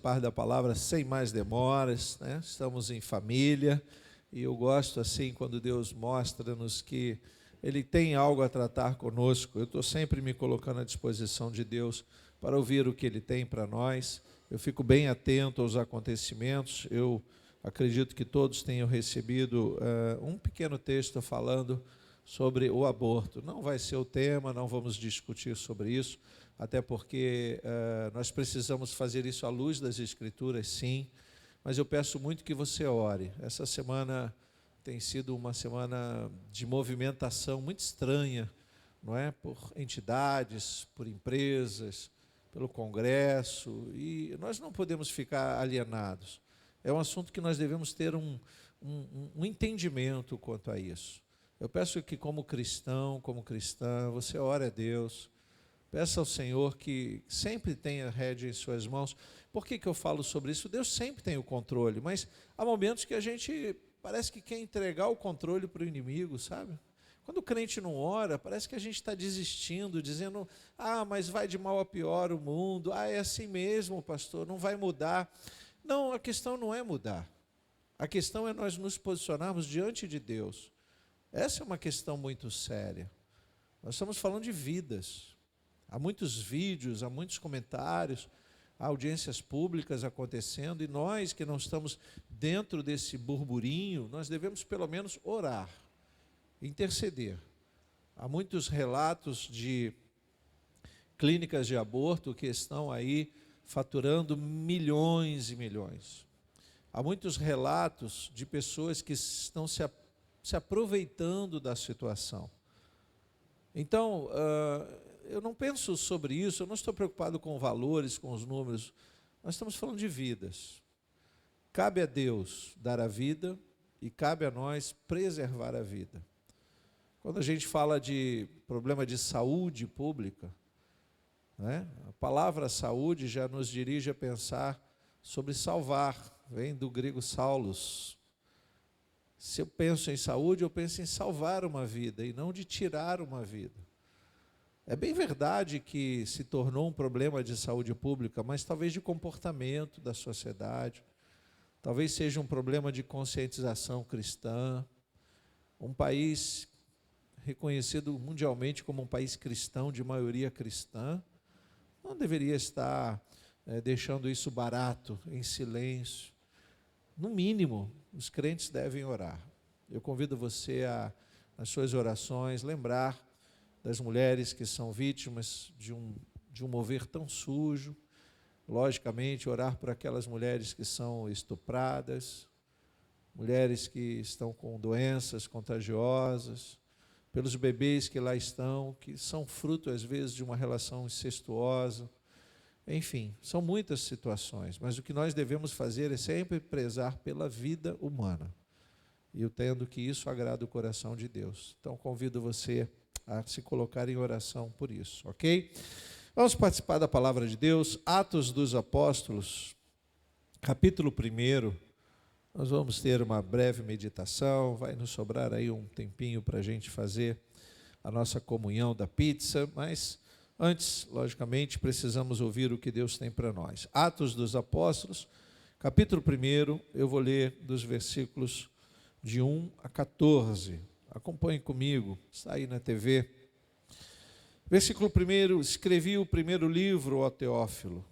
participar da palavra sem mais demoras, né? Estamos em família e eu gosto assim quando Deus mostra-nos que Ele tem algo a tratar conosco. Eu estou sempre me colocando à disposição de Deus para ouvir o que Ele tem para nós. Eu fico bem atento aos acontecimentos. Eu acredito que todos tenham recebido um pequeno texto falando sobre o aborto. Não vai ser o tema, não vamos discutir sobre isso, até porque nós precisamos fazer isso à luz das Escrituras, sim, mas eu peço muito que você ore. Essa semana tem sido uma semana de movimentação muito estranha, não é? Por entidades, por empresas, pelo Congresso, e nós não podemos ficar alienados. É um assunto que nós devemos ter um entendimento quanto a isso. Eu peço que, como cristão, como cristã, você ore a Deus, peça ao Senhor que sempre tenha a rédea em suas mãos. Por que eu falo sobre isso? Deus sempre tem o controle, mas há momentos que a gente parece que quer entregar o controle para o inimigo, sabe? Quando o crente não ora, parece que a gente está desistindo, dizendo, mas vai de mal a pior o mundo, é assim mesmo, pastor, não vai mudar. Não, a questão não é mudar. A questão é nós nos posicionarmos diante de Deus. Essa é uma questão muito séria. Nós estamos falando de vidas. Há muitos vídeos, há muitos comentários, há audiências públicas acontecendo, e nós que não estamos dentro desse burburinho, nós devemos pelo menos orar, interceder. Há muitos relatos de clínicas de aborto que estão aí faturando milhões e milhões. Há muitos relatos de pessoas que estão se aproveitando da situação. Então, eu não penso sobre isso, eu não estou preocupado com valores, com os números. Nós estamos falando de vidas. Cabe a Deus dar a vida e cabe a nós preservar a vida. Quando a gente fala de problema de saúde pública, né, a palavra saúde já nos dirige a pensar sobre salvar, vem do grego saulos. Se eu penso em saúde, eu penso em salvar uma vida e não de tirar uma vida. É bem verdade que se tornou um problema de saúde pública, mas talvez de comportamento da sociedade, talvez seja um problema de conscientização cristã. Um país reconhecido mundialmente como um país cristão, de maioria cristã, não deveria estar deixando isso barato, em silêncio. No mínimo, os crentes devem orar. Eu convido você a, nas suas orações, lembrar das mulheres que são vítimas de um mover tão sujo. Logicamente, orar por aquelas mulheres que são estupradas, mulheres que estão com doenças contagiosas, pelos bebês que lá estão, que são fruto, às vezes, de uma relação incestuosa. Enfim, são muitas situações, mas o que nós devemos fazer é sempre prezar pela vida humana. E eu entendo que isso agrada o coração de Deus. Então, convido você a se colocar em oração por isso, ok? Vamos participar da palavra de Deus, Atos dos Apóstolos, capítulo 1. Nós vamos ter uma breve meditação, vai nos sobrar aí um tempinho para a gente fazer a nossa comunhão da pizza, mas antes, logicamente, precisamos ouvir o que Deus tem para nós. Atos dos Apóstolos, capítulo 1, eu vou ler dos versículos de 1 a 14. Acompanhe comigo, está aí na TV. Versículo 1, escrevi o primeiro livro, ó Teófilo,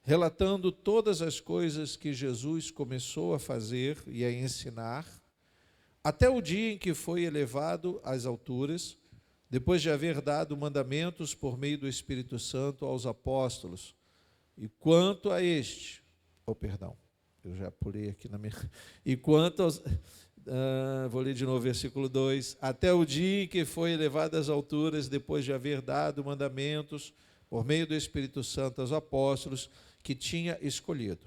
relatando todas as coisas que Jesus começou a fazer e a ensinar, até o dia em que foi elevado às alturas, depois de haver dado mandamentos por meio do Espírito Santo aos apóstolos. E quanto a este, eu já pulei aqui na minha... E quanto aos... vou ler de novo o versículo 2. Até o dia em que foi elevado às alturas, depois de haver dado mandamentos por meio do Espírito Santo aos apóstolos que tinha escolhido.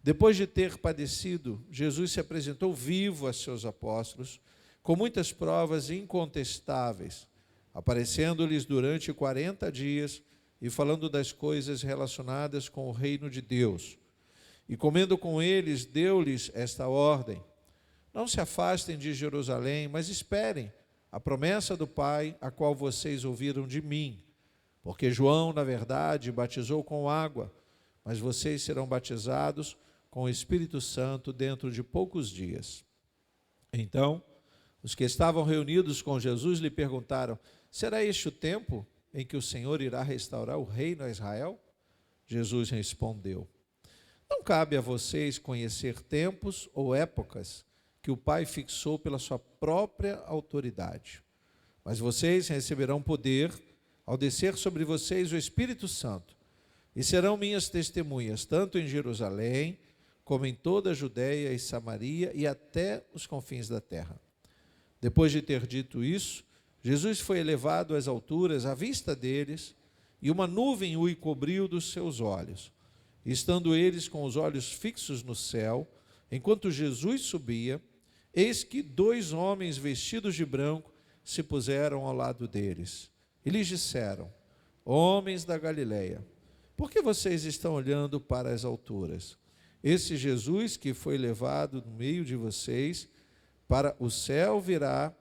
Depois de ter padecido, Jesus se apresentou vivo a seus apóstolos, com muitas provas incontestáveis, aparecendo-lhes durante 40 dias e falando das coisas relacionadas com o reino de Deus. E comendo com eles, deu-lhes esta ordem: não se afastem de Jerusalém, mas esperem a promessa do Pai, a qual vocês ouviram de mim. Porque João, na verdade, batizou com água, mas vocês serão batizados com o Espírito Santo dentro de poucos dias. Então, os que estavam reunidos com Jesus lhe perguntaram: será este o tempo em que o Senhor irá restaurar o reino a Israel? Jesus respondeu: não cabe a vocês conhecer tempos ou épocas que o Pai fixou pela sua própria autoridade. Mas vocês receberão poder ao descer sobre vocês o Espírito Santo, e serão minhas testemunhas, tanto em Jerusalém, como em toda a Judéia e Samaria e até os confins da terra. Depois de ter dito isso, Jesus foi elevado às alturas à vista deles, e uma nuvem o cobriu dos seus olhos. E estando eles com os olhos fixos no céu, enquanto Jesus subia, eis que 2 homens vestidos de branco se puseram ao lado deles. E lhes disseram: homens da Galileia, por que vocês estão olhando para as alturas? Esse Jesus que foi levado no meio de vocês para o céu virá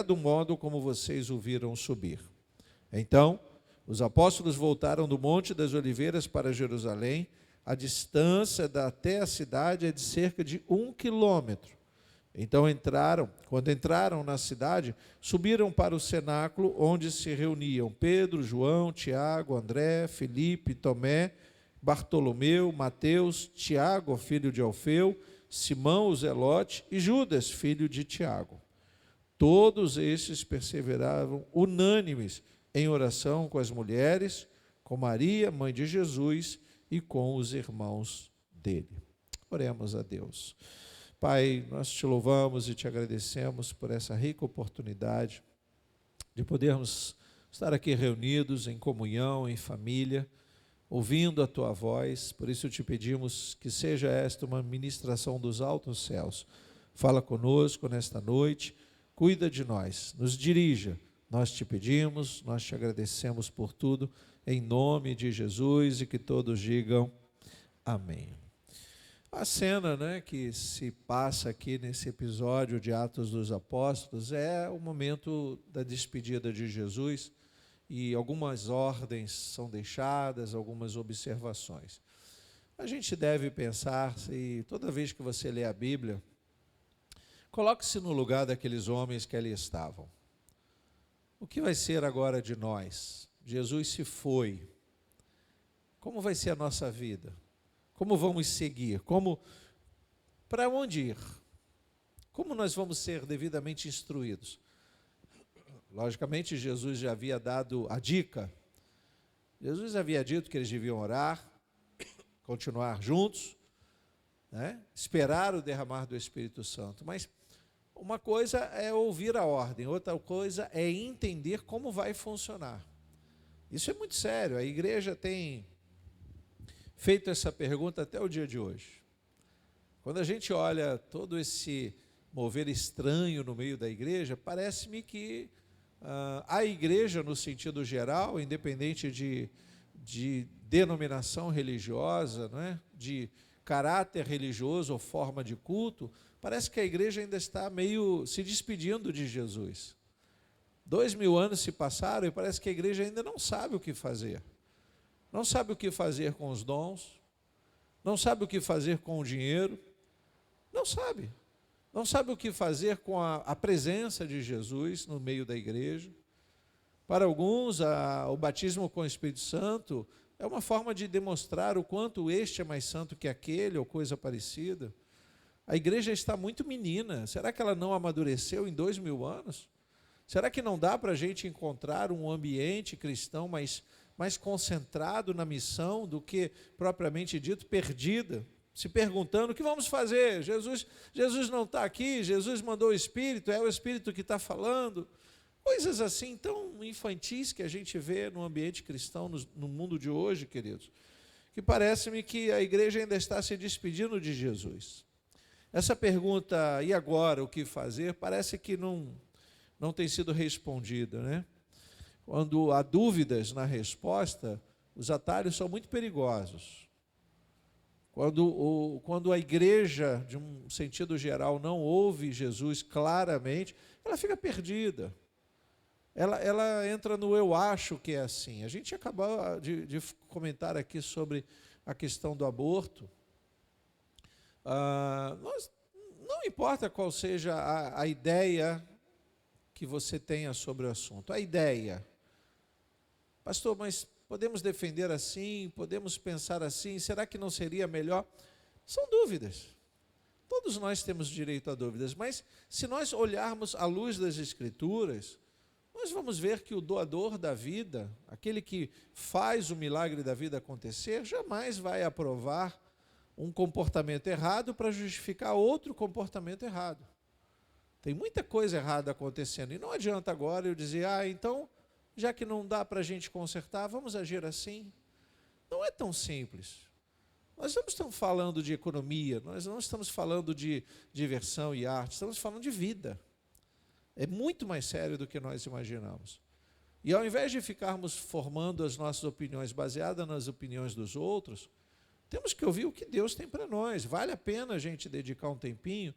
do modo como vocês o viram subir. Então, os apóstolos voltaram do Monte das Oliveiras para Jerusalém. A distância até a cidade é de cerca de 1 quilômetro. Então quando entraram na cidade, subiram para o cenáculo onde se reuniam Pedro, João, Tiago, André, Filipe, Tomé, Bartolomeu, Mateus, Tiago, filho de Alfeu, Simão o Zelote e Judas, filho de Tiago. Todos estes perseveravam unânimes em oração com as mulheres, com Maria, mãe de Jesus, e com os irmãos dele. Oremos a Deus. Pai, nós te louvamos e te agradecemos por essa rica oportunidade de podermos estar aqui reunidos em comunhão, em família, ouvindo a tua voz. Por isso te pedimos que seja esta uma ministração dos altos céus. Fala conosco nesta noite, cuida de nós, nos dirija. Nós te pedimos, nós te agradecemos por tudo, em nome de Jesus, e que todos digam amém. A cena, que se passa aqui nesse episódio de Atos dos Apóstolos é o momento da despedida de Jesus, e algumas ordens são deixadas, algumas observações. A gente deve pensar, se toda vez que você lê a Bíblia, coloque-se no lugar daqueles homens que ali estavam. O que vai ser agora de nós? Jesus se foi. Como vai ser a nossa vida? Como vamos seguir? Para onde ir? Como nós vamos ser devidamente instruídos? Logicamente, Jesus já havia dado a dica. Jesus havia dito que eles deviam orar, continuar juntos, esperar o derramar do Espírito Santo. Mas uma coisa é ouvir a ordem, outra coisa é entender como vai funcionar. Isso é muito sério. A igreja tem feito essa pergunta até o dia de hoje. Quando a gente olha todo esse mover estranho no meio da igreja, parece-me que a igreja, no sentido geral, independente de denominação religiosa, de caráter religioso ou forma de culto, parece que a igreja ainda está meio se despedindo de Jesus. 2000 anos se passaram e parece que a igreja ainda não sabe o que fazer. Não sabe o que fazer com os dons, não sabe o que fazer com o dinheiro, não sabe o que fazer com a presença de Jesus no meio da igreja. Para alguns, o batismo com o Espírito Santo é uma forma de demonstrar o quanto este é mais santo que aquele, ou coisa parecida. A igreja está muito menina. Será que ela não amadureceu em 2000 anos? Será que não dá para a gente encontrar um ambiente cristão mais concentrado na missão do que, propriamente dito, perdida? Se perguntando, o que vamos fazer? Jesus não está aqui, Jesus mandou o Espírito, é o Espírito que está falando. Coisas assim tão infantis que a gente vê no ambiente cristão, no mundo de hoje, queridos, que parece-me que a igreja ainda está se despedindo de Jesus. Essa pergunta, e agora, o que fazer, parece que não tem sido respondida, Quando há dúvidas na resposta, os atalhos são muito perigosos. Quando a igreja, de um sentido geral, não ouve Jesus claramente, ela fica perdida. ela entra no eu acho que é assim. A gente acabou de comentar aqui sobre a questão do aborto. Não importa qual seja a ideia que você tenha sobre o assunto, a ideia. Pastor, mas podemos defender assim, podemos pensar assim, será que não seria melhor? São dúvidas. Todos nós temos direito a dúvidas, mas se nós olharmos à luz das Escrituras, nós vamos ver que o doador da vida, aquele que faz o milagre da vida acontecer, jamais vai aprovar um comportamento errado para justificar outro comportamento errado. Tem muita coisa errada acontecendo, e não adianta agora eu dizer, então, já que não dá para a gente consertar, vamos agir assim. Não é tão simples. Nós não estamos falando de economia, nós não estamos falando de diversão e arte, estamos falando de vida. É muito mais sério do que nós imaginamos. E ao invés de ficarmos formando as nossas opiniões baseadas nas opiniões dos outros, temos que ouvir o que Deus tem para nós. Vale a pena a gente dedicar um tempinho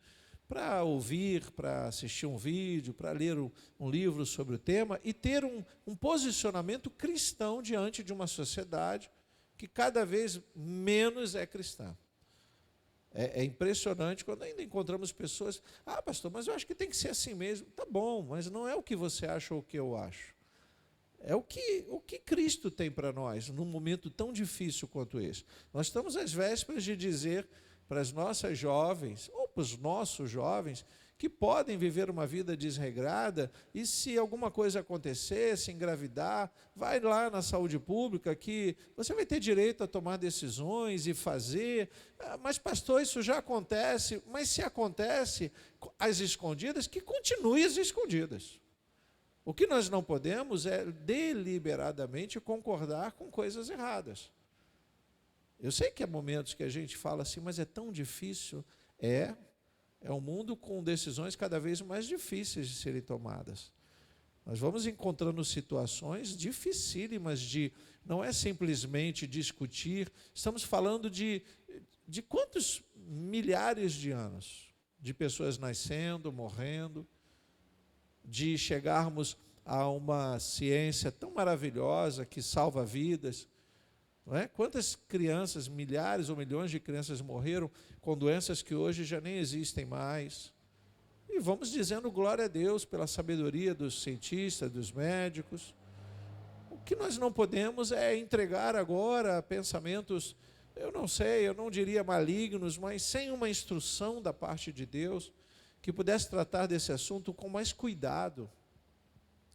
para ouvir, para assistir um vídeo, para ler um livro sobre o tema e ter um posicionamento cristão diante de uma sociedade que cada vez menos é cristã. É impressionante quando ainda encontramos pessoas, pastor, mas eu acho que tem que ser assim mesmo. Tá bom, mas não é o que você acha ou o que eu acho. É o que Cristo tem para nós, num momento tão difícil quanto esse. Nós estamos às vésperas de dizer para as nossas jovens, ou para os nossos jovens, que podem viver uma vida desregrada, e se alguma coisa acontecer, se engravidar, vai lá na saúde pública, que você vai ter direito a tomar decisões e fazer. Mas, pastor, isso já acontece. Mas se acontece às escondidas, que continue às escondidas. O que nós não podemos é deliberadamente concordar com coisas erradas. Eu sei que há momentos que a gente fala assim, mas é tão difícil. É um mundo com decisões cada vez mais difíceis de serem tomadas. Nós vamos encontrando situações dificílimas não é simplesmente discutir, estamos falando de quantos milhares de anos de pessoas nascendo, morrendo, de chegarmos a uma ciência tão maravilhosa que salva vidas. Não é? Quantas crianças, milhares ou milhões de crianças morreram com doenças que hoje já nem existem mais. E vamos dizendo glória a Deus pela sabedoria dos cientistas, dos médicos. O que nós não podemos é entregar agora pensamentos, eu não sei, eu não diria malignos, mas sem uma instrução da parte de Deus, que pudesse tratar desse assunto com mais cuidado.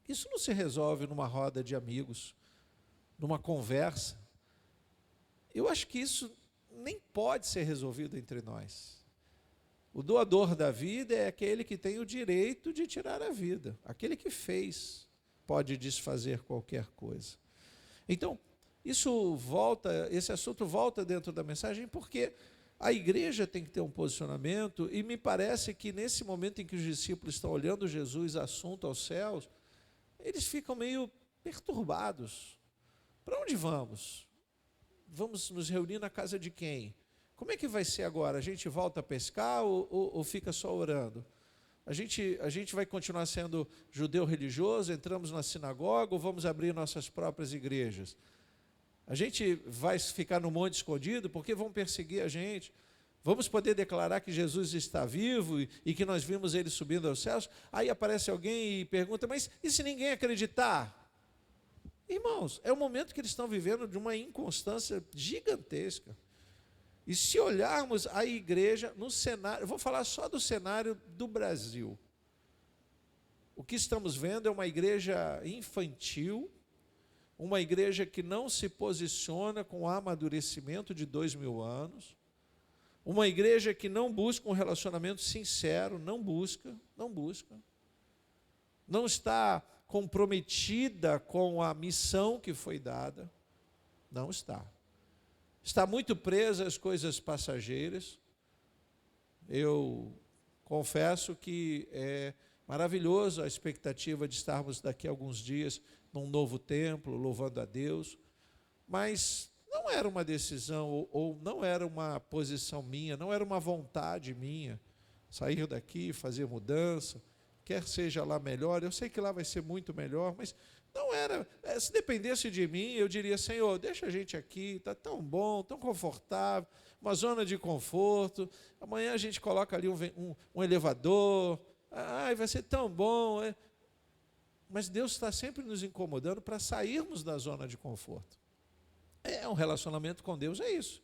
Isso não se resolve numa roda de amigos, numa conversa. Eu acho que isso nem pode ser resolvido entre nós. O doador da vida é aquele que tem o direito de tirar a vida. Aquele que fez pode desfazer qualquer coisa. Então, esse assunto volta dentro da mensagem porque a igreja tem que ter um posicionamento e me parece que nesse momento em que os discípulos estão olhando Jesus assunto aos céus, eles ficam meio perturbados. Para onde vamos? Vamos nos reunir na casa de quem? Como é que vai ser agora? A gente volta a pescar ou fica só orando? A gente vai continuar sendo judeu religioso, entramos na sinagoga ou vamos abrir nossas próprias igrejas? A gente vai ficar no monte escondido porque vão perseguir a gente? Vamos poder declarar que Jesus está vivo e que nós vimos ele subindo aos céus? Aí aparece alguém e pergunta, mas e se ninguém acreditar? Irmãos, é o momento que eles estão vivendo de uma inconstância gigantesca. E se olharmos a igreja no cenário, eu vou falar só do cenário do Brasil. O que estamos vendo é uma igreja infantil, uma igreja que não se posiciona com o amadurecimento de 2000 anos, uma igreja que não busca um relacionamento sincero, não busca, não está comprometida com a missão que foi dada, não está. Está muito presa às coisas passageiras. Eu confesso que é maravilhoso a expectativa de estarmos daqui a alguns dias num novo templo, louvando a Deus, mas não era uma decisão ou não era uma posição minha, não era uma vontade minha sair daqui, fazer mudança, quer seja lá melhor, eu sei que lá vai ser muito melhor, mas não era, se dependesse de mim, eu diria, Senhor, deixa a gente aqui, está tão bom, tão confortável, uma zona de conforto, amanhã a gente coloca ali um elevador, vai ser tão bom. Mas Deus está sempre nos incomodando para sairmos da zona de conforto. Um relacionamento com Deus é isso,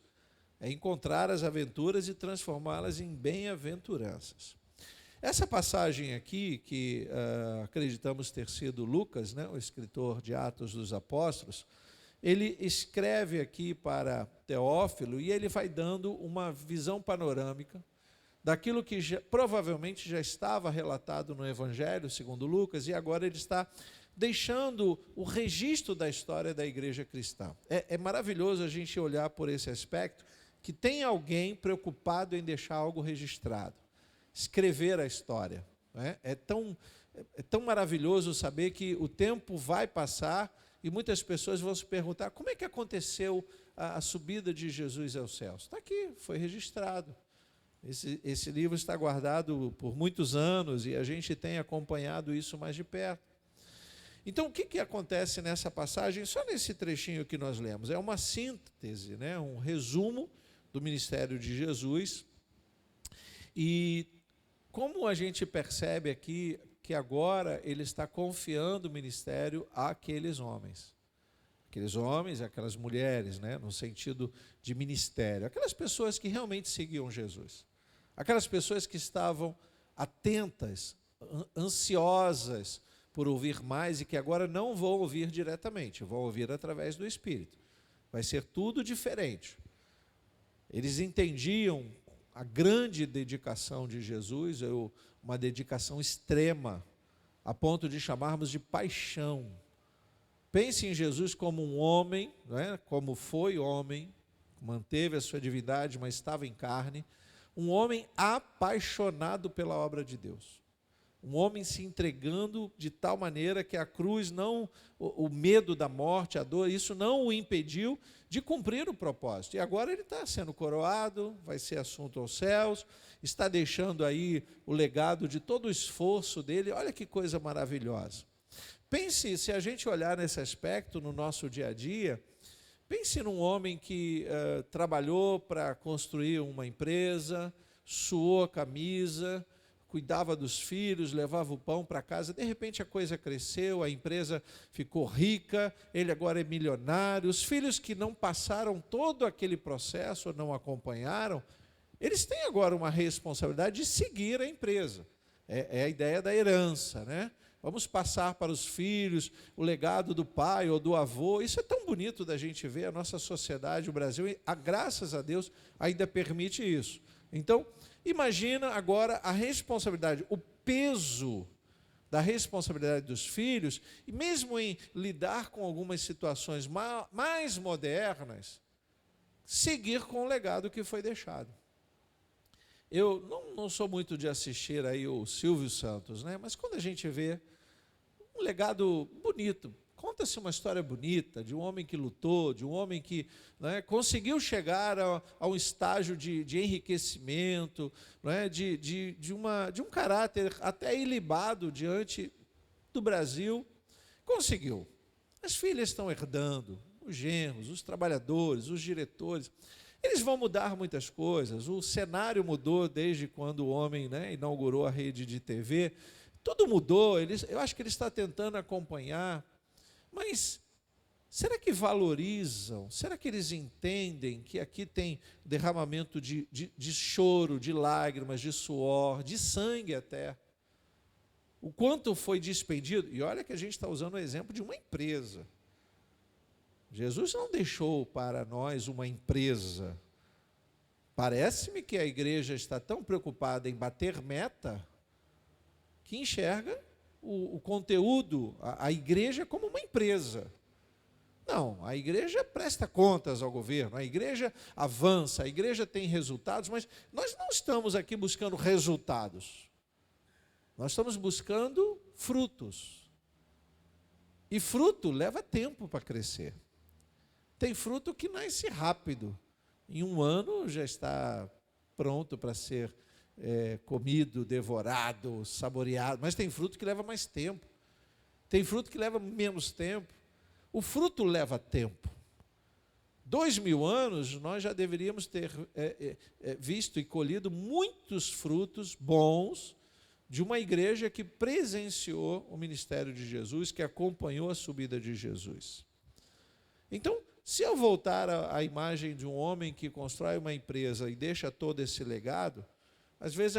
é encontrar as aventuras e transformá-las em bem-aventuranças. Essa passagem aqui, que acreditamos ter sido Lucas, né, o escritor de Atos dos Apóstolos, ele escreve aqui para Teófilo e ele vai dando uma visão panorâmica daquilo que provavelmente já estava relatado no Evangelho, segundo Lucas, e agora ele está deixando o registro da história da igreja cristã. É maravilhoso a gente olhar por esse aspecto, que tem alguém preocupado em deixar algo registrado, escrever a história. É tão maravilhoso saber que o tempo vai passar e muitas pessoas vão se perguntar, como é que aconteceu a subida de Jesus aos céus? Está aqui, foi registrado. Esse livro está guardado por muitos anos e a gente tem acompanhado isso mais de perto. Então, o que acontece nessa passagem? Só nesse trechinho que nós lemos. É uma síntese, né? Um resumo do ministério de Jesus. E como a gente percebe aqui que agora ele está confiando o ministério àqueles homens. Aqueles homens, aquelas mulheres, né? No sentido de ministério. Aquelas pessoas que realmente seguiam Jesus. Aquelas pessoas que estavam atentas, ansiosas por ouvir mais e que agora não vão ouvir diretamente, vão ouvir através do Espírito. Vai ser tudo diferente. Eles entendiam a grande dedicação de Jesus, uma dedicação extrema, a ponto de chamarmos de paixão. Pense em Jesus como um homem, né? Como foi homem, manteve a sua divindade, mas estava em carne, um homem apaixonado pela obra de Deus. Um homem se entregando de tal maneira que a cruz não, o medo da morte, a dor, isso não o impediu de cumprir o propósito. E agora ele está sendo coroado, vai ser assunto aos céus, está deixando aí o legado de todo o esforço dele. Olha que coisa maravilhosa. Pense, se a gente olhar nesse aspecto no nosso dia a dia, pense num homem que trabalhou para construir uma empresa, suou a camisa, cuidava dos filhos, levava o pão para casa, de repente a coisa cresceu, a empresa ficou rica, ele agora é milionário, os filhos que não passaram todo aquele processo, não acompanharam, eles têm agora uma responsabilidade de seguir a empresa. É a ideia da herança, né? Vamos passar para os filhos o legado do pai ou do avô. Isso é tão bonito da gente ver, a nossa sociedade, o Brasil, graças a Deus, ainda permite isso. Então, imagina agora a responsabilidade, o peso da responsabilidade dos filhos, e mesmo em lidar com algumas situações mais modernas, seguir com o legado que foi deixado. Eu não sou muito de assistir aí o Silvio Santos, né? Mas quando a gente vê um legado bonito, conta-se uma história bonita de um homem que lutou, de um homem que, né, conseguiu chegar a um estágio de enriquecimento, né, de um caráter até ilibado diante do Brasil. Conseguiu. As filhas estão herdando, os genros, os trabalhadores, os diretores. Eles vão mudar muitas coisas. O cenário mudou desde quando o homem, né, inaugurou a rede de TV. Tudo mudou. Eu acho que ele está tentando acompanhar. Mas será que valorizam? Será que eles entendem que aqui tem derramamento de choro, de lágrimas, de suor, de sangue até? O quanto foi despendido? E olha que a gente está usando o exemplo de uma empresa. Jesus não deixou para nós uma empresa. Parece-me que a igreja está tão preocupada em bater meta que enxerga o conteúdo, a igreja como uma empresa. Não, a igreja presta contas ao governo, a igreja avança, a igreja tem resultados, mas nós não estamos aqui buscando resultados. Nós estamos buscando frutos. E fruto leva tempo para crescer. Tem fruto que nasce rápido. Em um ano já está pronto para ser comido, devorado, saboreado, mas tem fruto que leva mais tempo. Tem fruto que leva menos tempo. O fruto leva tempo. 2000 anos, nós já deveríamos ter visto e colhido muitos frutos bons de uma igreja que presenciou o ministério de Jesus, que acompanhou a subida de Jesus. Então, se eu voltar à imagem de um homem que constrói uma empresa e deixa todo esse legado, às vezes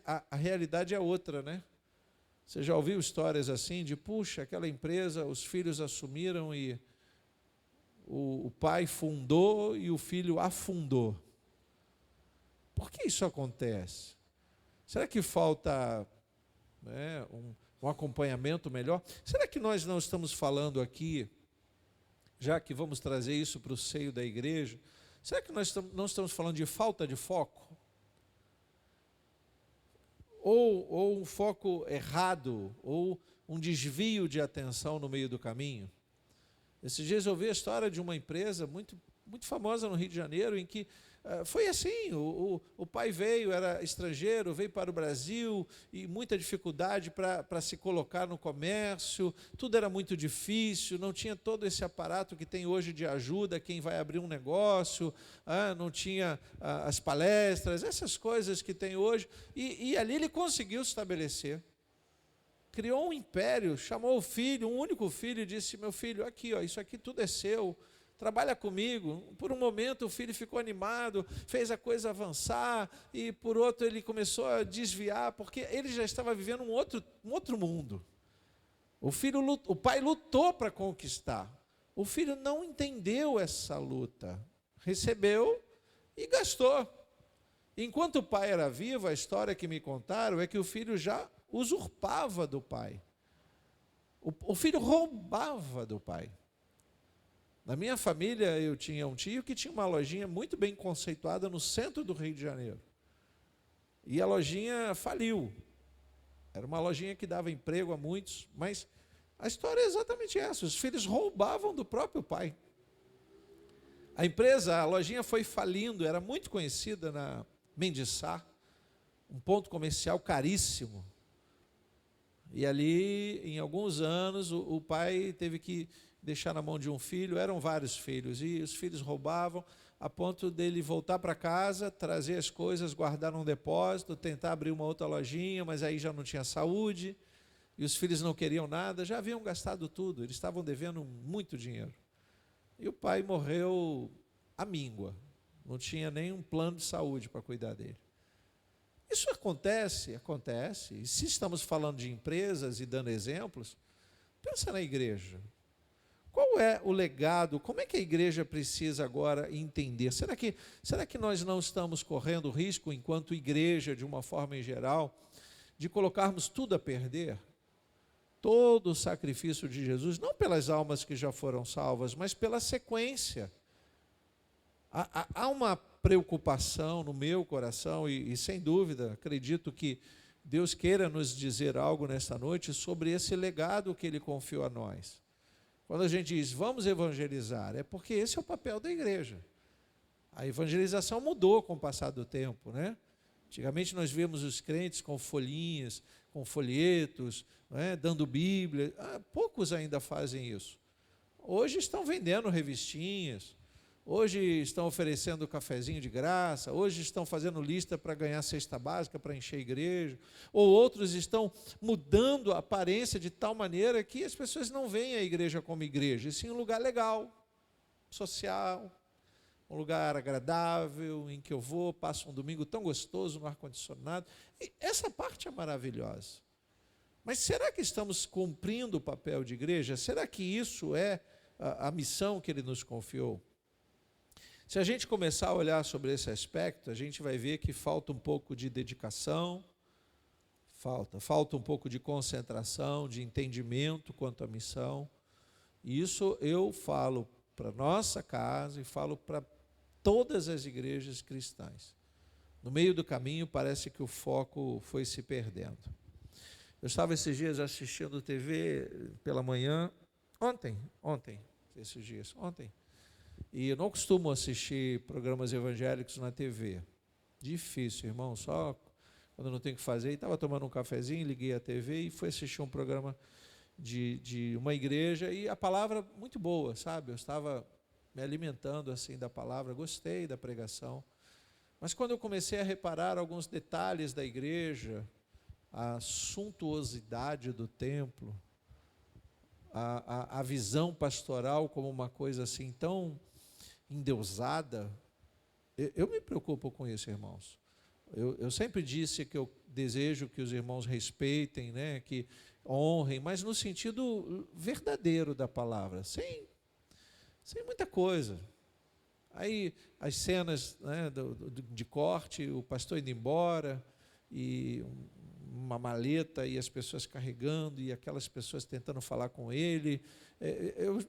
a realidade é outra, né? Você já ouviu histórias assim de, puxa, aquela empresa, os filhos assumiram e o pai fundou e o filho afundou. Por que isso acontece? Será que falta um acompanhamento melhor? Será que nós não estamos falando aqui, já que vamos trazer isso para o seio da igreja, será que nós não estamos falando de falta de foco? Ou um foco errado, ou um desvio de atenção no meio do caminho? Esses dias eu ouvi a história de uma empresa muito, muito famosa no Rio de Janeiro, em que foi assim, o pai veio, era estrangeiro, veio para o Brasil, e muita dificuldade para se colocar no comércio, tudo era muito difícil, não tinha todo esse aparato que tem hoje de ajuda a quem vai abrir um negócio, não tinha as palestras, essas coisas que tem hoje, e ali ele conseguiu se estabelecer. Criou um império, chamou o filho, um único filho, e disse, meu filho, aqui, ó, isso aqui tudo é seu, trabalha comigo. Por um momento o filho ficou animado, fez a coisa avançar, e por outro ele começou a desviar, porque ele já estava vivendo um outro mundo. O pai lutou para conquistar. O filho não entendeu essa luta, recebeu e gastou. Enquanto o pai era vivo, a história que me contaram é que o filho já usurpava do pai. O filho roubava do pai. Na minha família, eu tinha um tio que tinha uma lojinha muito bem conceituada no centro do Rio de Janeiro. E a lojinha faliu. Era uma lojinha que dava emprego a muitos, mas a história é exatamente essa. Os filhos roubavam do próprio pai. A lojinha foi falindo, era muito conhecida na Mendiçá, um ponto comercial caríssimo. E ali, em alguns anos, o pai teve que deixar na mão de um filho, eram vários filhos, e os filhos roubavam, a ponto dele voltar para casa, trazer as coisas, guardar num depósito, tentar abrir uma outra lojinha, mas aí já não tinha saúde, e os filhos não queriam nada, já haviam gastado tudo, eles estavam devendo muito dinheiro. E o pai morreu à míngua, não tinha nenhum plano de saúde para cuidar dele. Isso acontece, e se estamos falando de empresas e dando exemplos, pensa na igreja. Qual é o legado? Como é que a igreja precisa agora entender? Será que nós não estamos correndo risco, enquanto igreja, de uma forma em geral, de colocarmos tudo a perder? Todo o sacrifício de Jesus, não pelas almas que já foram salvas, mas pela sequência. Há uma preocupação no meu coração, e sem dúvida, acredito que Deus queira nos dizer algo nesta noite sobre esse legado que Ele confiou a nós. Quando a gente diz, vamos evangelizar, é porque esse é o papel da igreja. A evangelização mudou com o passar do tempo, né? Antigamente nós víamos os crentes com folhinhas, com folhetos, dando Bíblia. Poucos ainda fazem isso. Hoje estão vendendo revistinhas, hoje estão oferecendo cafezinho de graça, hoje estão fazendo lista para ganhar cesta básica, para encher a igreja, ou outros estão mudando a aparência de tal maneira que as pessoas não veem a igreja como igreja, e sim um lugar legal, social, um lugar agradável, em que eu vou, passo um domingo tão gostoso no ar-condicionado. E essa parte é maravilhosa. Mas será que estamos cumprindo o papel de igreja? Será que isso é a missão que Ele nos confiou? Se a gente começar a olhar sobre esse aspecto, a gente vai ver que falta um pouco de dedicação, falta um pouco de concentração, de entendimento quanto à missão. E isso eu falo para a nossa casa e falo para todas as igrejas cristãs. No meio do caminho, parece que o foco foi se perdendo. Eu estava esses dias assistindo TV pela manhã, ontem, e eu não costumo assistir programas evangélicos na TV. Difícil, irmão, só quando não tenho o que fazer, e estava tomando um cafezinho, liguei a TV e fui assistir um programa de uma igreja, e a palavra muito boa, sabe? Eu estava me alimentando assim da palavra, gostei da pregação. Mas quando eu comecei a reparar alguns detalhes da igreja, a suntuosidade do templo, a visão pastoral como uma coisa assim tão endeusada, eu me preocupo com isso, irmãos. Eu sempre disse que eu desejo que os irmãos respeitem, né, que honrem, mas no sentido verdadeiro da palavra, sem muita coisa. Aí as cenas, né, de corte, o pastor indo embora, e uma maleta, e as pessoas carregando, e aquelas pessoas tentando falar com ele.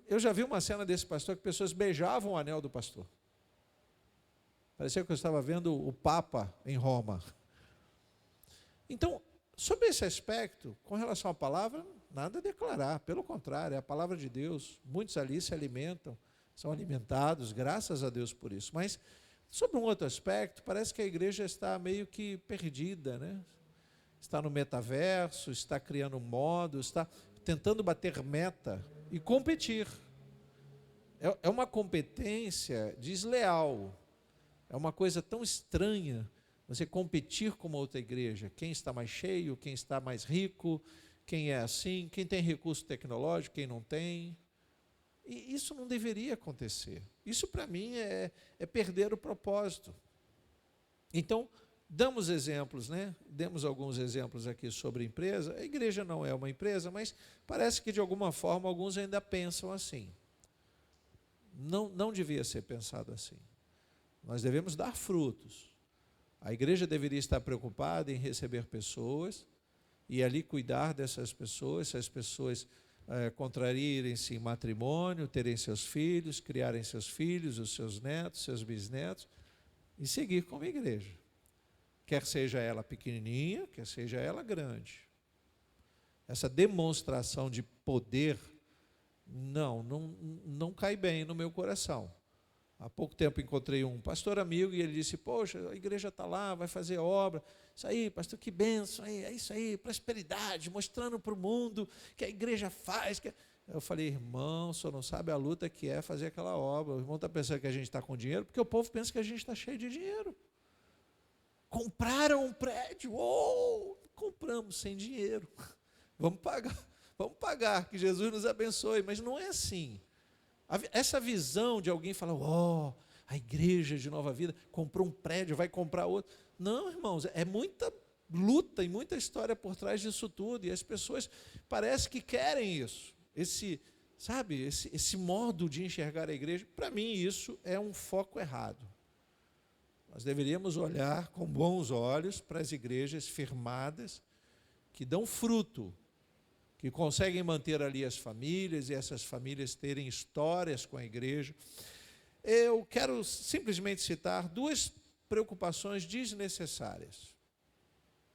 Eu já vi uma cena desse pastor que pessoas beijavam o anel do pastor. Parecia que eu estava vendo o Papa em Roma. Então, sobre esse aspecto, com relação à palavra, nada a declarar. Pelo contrário, é a palavra de Deus. Muitos ali se alimentam, são alimentados, graças a Deus por isso. Mas, sobre um outro aspecto, parece que a igreja está meio que perdida, né? Está no metaverso, está criando modos, está tentando bater meta e competir. É uma competência desleal. É uma coisa tão estranha você competir com uma outra igreja. Quem está mais cheio, quem está mais rico, quem é assim, quem tem recurso tecnológico, quem não tem. E isso não deveria acontecer. Isso, para mim, é perder o propósito. Então, damos exemplos, né? Demos alguns exemplos aqui sobre empresa. A igreja não é uma empresa, mas parece que, de alguma forma, alguns ainda pensam assim. Não devia ser pensado assim. Nós devemos dar frutos. A igreja deveria estar preocupada em receber pessoas e ali cuidar dessas pessoas, se as pessoas contraírem-se em matrimônio, terem seus filhos, criarem seus filhos, os seus netos, seus bisnetos, e seguir como igreja. Quer seja ela pequenininha, quer seja ela grande. Essa demonstração de poder, não cai bem no meu coração. Há pouco tempo encontrei um pastor amigo e ele disse, poxa, a igreja está lá, vai fazer obra. Isso aí, pastor, que bênção, é isso aí, prosperidade, mostrando para o mundo que a igreja faz. Eu falei, irmão, o senhor não sabe a luta que é fazer aquela obra. O irmão está pensando que a gente está com dinheiro, porque o povo pensa que a gente está cheio de dinheiro. Compraram um prédio, compramos sem dinheiro. Vamos pagar, que Jesus nos abençoe, mas não é assim. Essa visão de alguém falar, a igreja de Nova Vida comprou um prédio, vai comprar outro. Não, irmãos, é muita luta e muita história por trás disso tudo, e as pessoas parecem que querem isso. Esse modo de enxergar a igreja, para mim isso é um foco errado. Nós deveríamos olhar com bons olhos para as igrejas firmadas, que dão fruto, que conseguem manter ali as famílias e essas famílias terem histórias com a igreja. Eu quero simplesmente citar duas preocupações desnecessárias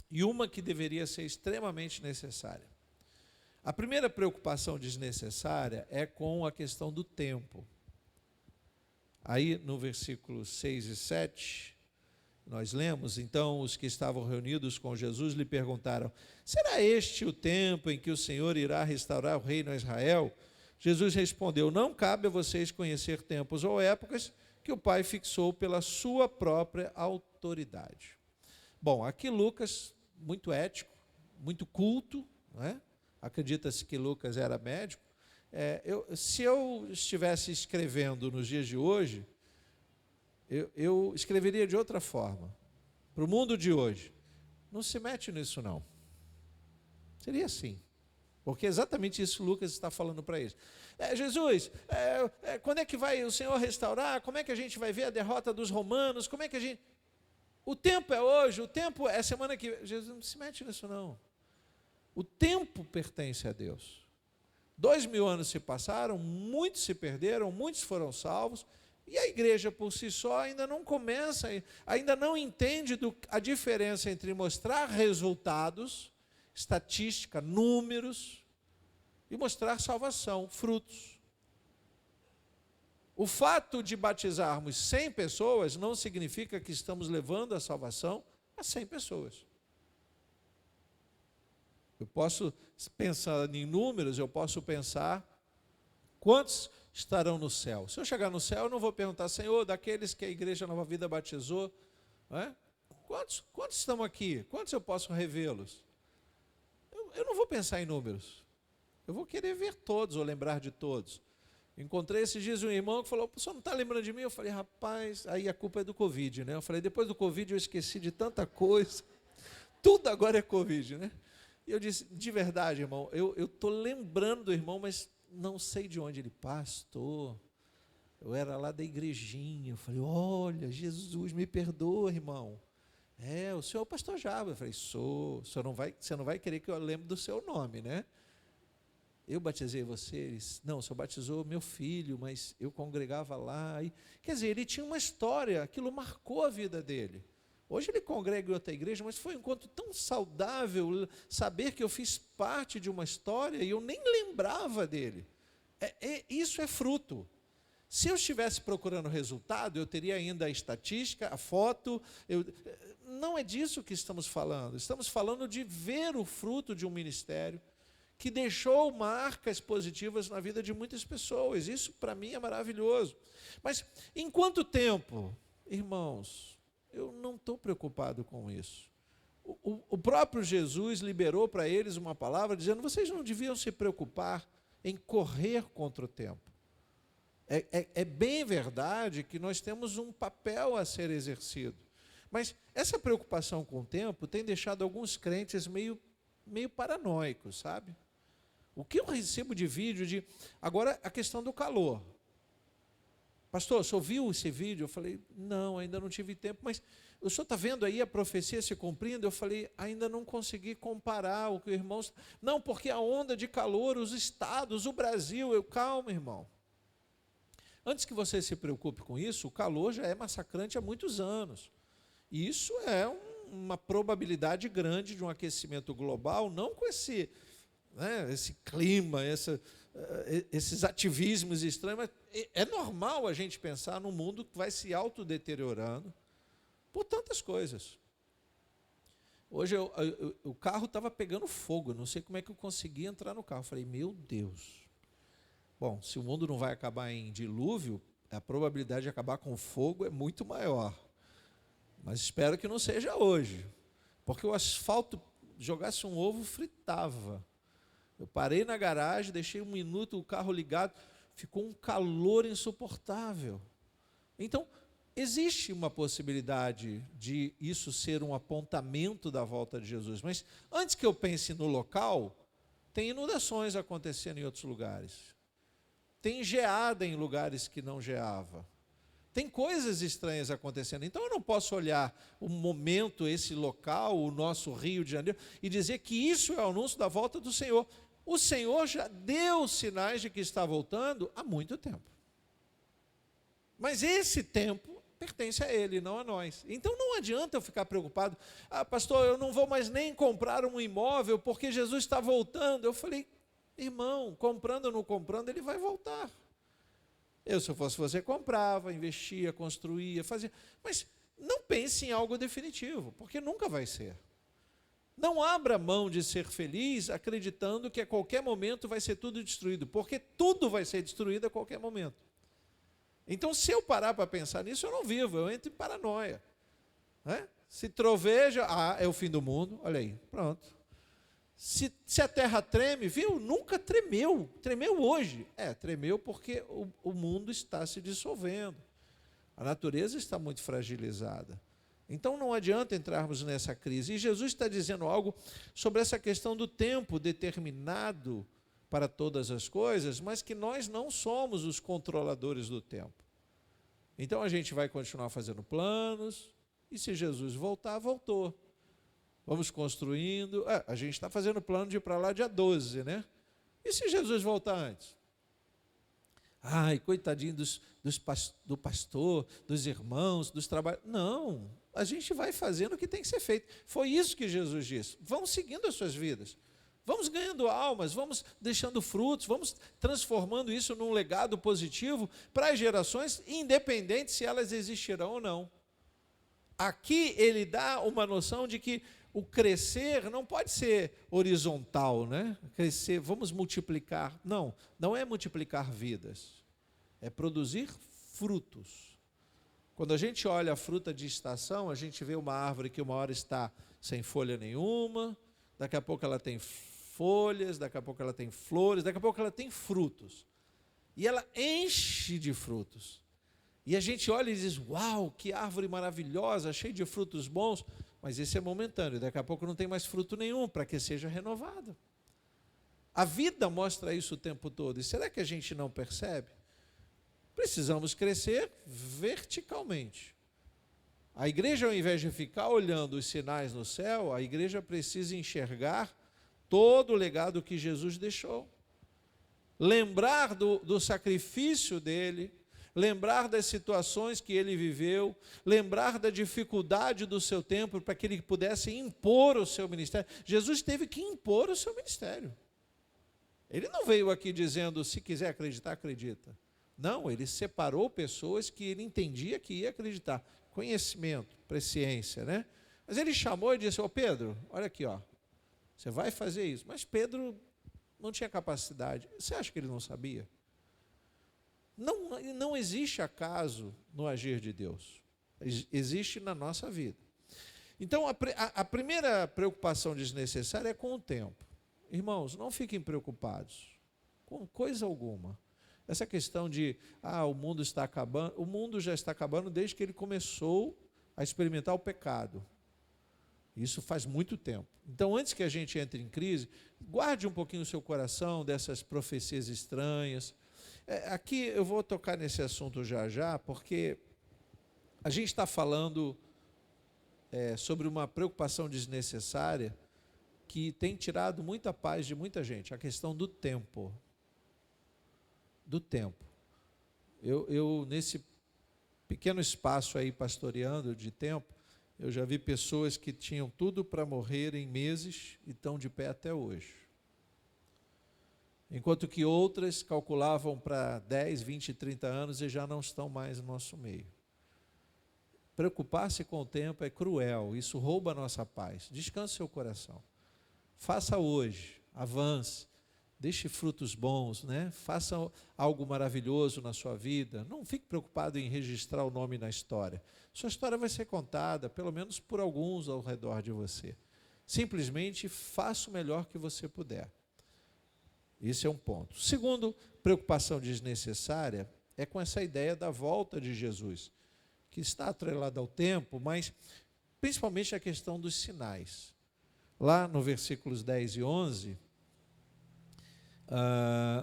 e uma que deveria ser extremamente necessária. A primeira preocupação desnecessária é com a questão do tempo. Aí no versículo 6 e 7, nós lemos, então os que estavam reunidos com Jesus lhe perguntaram, será este o tempo em que o Senhor irá restaurar o reino a Israel? Jesus respondeu, não cabe a vocês conhecer tempos ou épocas que o Pai fixou pela sua própria autoridade. Bom, aqui Lucas, muito ético, muito culto, não é? Acredita-se que Lucas era médico. Se eu estivesse escrevendo nos dias de hoje, eu escreveria de outra forma. Para o mundo de hoje, não se mete nisso não. Seria assim. Porque é exatamente isso que Lucas está falando para eles. Jesus, quando é que vai o Senhor restaurar? Como é que a gente vai ver a derrota dos romanos? Como é que a gente... O tempo é hoje, o tempo é semana que... Jesus, não se mete nisso não. O tempo pertence a Deus. 2000 anos se passaram, muitos se perderam, muitos foram salvos, e a igreja por si só ainda não começa, ainda não entende a diferença entre mostrar resultados, estatística, números, e mostrar salvação, frutos. O fato de batizarmos 100 pessoas não significa que estamos levando a salvação a 100 pessoas. Eu posso pensar em números, eu posso pensar quantos estarão no céu. Se eu chegar no céu, eu não vou perguntar, Senhor, daqueles que a Igreja Nova Vida batizou, não é? Quantos estão aqui? Quantos eu posso revê-los? Eu não vou pensar em números. Eu vou querer ver todos ou lembrar de todos. Encontrei esses dias um irmão que falou, o senhor não está lembrando de mim? Eu falei, rapaz, aí a culpa é do Covid, né? Eu falei, depois do Covid eu esqueci de tanta coisa. Tudo agora é Covid, né? E eu disse, de verdade, irmão, eu estou lembrando do irmão, mas não sei de onde ele pastor. Eu era lá da igrejinha. Eu falei, olha, Jesus, me perdoa, irmão. O senhor é o pastor Java. Eu falei, sou. Você não vai querer que eu lembre do seu nome, né? Eu batizei você? Ele disse, não, o senhor batizou meu filho, mas eu congregava lá. Quer dizer, ele tinha uma história, aquilo marcou a vida dele. Hoje ele congrega em outra igreja, mas foi um encontro tão saudável saber que eu fiz parte de uma história e eu nem lembrava dele. Isso é fruto. Se eu estivesse procurando resultado, eu teria ainda a estatística, a foto. Não é disso que estamos falando. Estamos falando de ver o fruto de um ministério que deixou marcas positivas na vida de muitas pessoas. Isso, para mim, é maravilhoso. Mas, em quanto tempo, irmãos, eu não estou preocupado com isso. O próprio Jesus liberou para eles uma palavra dizendo, vocês não deviam se preocupar em correr contra o tempo. É bem verdade que nós temos um papel a ser exercido. Mas essa preocupação com o tempo tem deixado alguns crentes meio paranoicos, sabe? O que eu recebo de vídeo de... Agora, a questão do calor. Pastor, o senhor viu esse vídeo? Eu falei, não, ainda não tive tempo, mas o senhor está vendo aí a profecia se cumprindo? Eu falei, ainda não consegui comparar o que o irmão... Não, porque a onda de calor, os estados, o Brasil... Calma, irmão. Antes que você se preocupe com isso, o calor já é massacrante há muitos anos. E isso é uma probabilidade grande de um aquecimento global, não com esse clima, esses ativismos estranhos, mas é normal a gente pensar num mundo que vai se autodeteriorando por tantas coisas. Hoje o carro estava pegando fogo, não sei como é que eu consegui entrar no carro. Eu falei, meu Deus. Bom, se o mundo não vai acabar em dilúvio, a probabilidade de acabar com fogo é muito maior. Mas espero que não seja hoje, porque o asfalto, jogasse um ovo, fritava. Eu parei na garagem, deixei 1 minuto o carro ligado, ficou um calor insuportável. Então, existe uma possibilidade de isso ser um apontamento da volta de Jesus. Mas antes que eu pense no local, tem inundações acontecendo em outros lugares. Tem geada em lugares que não geava. Tem coisas estranhas acontecendo. Então eu não posso olhar o momento, esse local, o nosso Rio de Janeiro, e dizer que isso é o anúncio da volta do Senhor. O Senhor já deu sinais de que está voltando há muito tempo. Mas esse tempo pertence a Ele, não a nós. Então não adianta eu ficar preocupado. Pastor, eu não vou mais nem comprar um imóvel porque Jesus está voltando. Eu falei, irmão, comprando ou não comprando, Ele vai voltar. Se eu fosse você, comprava, investia, construía, fazia. Mas não pense em algo definitivo, porque nunca vai ser. Não abra mão de ser feliz acreditando que a qualquer momento vai ser tudo destruído, porque tudo vai ser destruído a qualquer momento. Então, se eu parar para pensar nisso, eu não vivo, eu entro em paranoia. Se troveja, é o fim do mundo, olha aí, pronto. Se a terra treme, viu? Nunca tremeu, tremeu hoje. Tremeu porque o mundo está se dissolvendo. A natureza está muito fragilizada. Então não adianta entrarmos nessa crise. E Jesus está dizendo algo sobre essa questão do tempo determinado para todas as coisas, mas que nós não somos os controladores do tempo. Então a gente vai continuar fazendo planos, e se Jesus voltar, voltou. Vamos construindo. A gente está fazendo plano de ir para lá dia 12, né? E se Jesus voltar antes? Coitadinho do pastor, dos irmãos, dos trabalhos. Não, a gente vai fazendo o que tem que ser feito. Foi isso que Jesus disse. Vão seguindo as suas vidas. Vamos ganhando almas, vamos deixando frutos, vamos transformando isso num legado positivo para as gerações, independente se elas existirão ou não. Aqui ele dá uma noção de que o crescer não pode ser horizontal, né? Crescer, vamos multiplicar. Não, não é multiplicar vidas, é produzir frutos. Quando a gente olha a fruta de estação, a gente vê uma árvore que uma hora está sem folha nenhuma, daqui a pouco ela tem folhas, daqui a pouco ela tem flores, daqui a pouco ela tem frutos. E ela enche de frutos. E a gente olha e diz, uau, que árvore maravilhosa, cheia de frutos bons, mas esse é momentâneo, daqui a pouco não tem mais fruto nenhum, para que seja renovado. A vida mostra isso o tempo todo, e será que a gente não percebe? Precisamos crescer verticalmente. A igreja, ao invés de ficar olhando os sinais no céu, a igreja precisa enxergar todo o legado que Jesus deixou. Lembrar do sacrifício dele, lembrar das situações que ele viveu, lembrar da dificuldade do seu tempo para que ele pudesse impor o seu ministério. Jesus teve que impor o seu ministério. Ele não veio aqui dizendo, se quiser acreditar, acredita. Não, ele separou pessoas que ele entendia que ia acreditar. Conhecimento, presciência, né? Mas ele chamou e disse, ô Pedro, olha aqui, ó, você vai fazer isso. Mas Pedro não tinha capacidade. Você acha que ele não sabia? Não existe acaso no agir de Deus. Existe na nossa vida. Então, a primeira preocupação desnecessária é com o tempo. Irmãos, não fiquem preocupados com coisa alguma. Essa questão de, o mundo está acabando, o mundo já está acabando desde que ele começou a experimentar o pecado. Isso faz muito tempo. Então, antes que a gente entre em crise, guarde um pouquinho o seu coração dessas profecias estranhas. Aqui eu vou tocar nesse assunto já, porque a gente está falando sobre uma preocupação desnecessária que tem tirado muita paz de muita gente, a questão do tempo. Do tempo. Eu nesse pequeno espaço aí pastoreando de tempo, eu já vi pessoas que tinham tudo para morrer em meses e estão de pé até hoje. Enquanto que outras calculavam para 10, 20, 30 anos e já não estão mais no nosso meio. Preocupar-se com o tempo é cruel, isso rouba a nossa paz. Descanse seu coração. Faça hoje, avance, deixe frutos bons, né? Faça algo maravilhoso na sua vida. Não fique preocupado em registrar o nome na história. Sua história vai ser contada, pelo menos por alguns ao redor de você. Simplesmente faça o melhor que você puder. Esse é um ponto. Segundo, preocupação desnecessária é com essa ideia da volta de Jesus, que está atrelada ao tempo, mas principalmente a questão dos sinais. Lá no versículos 10 e 11,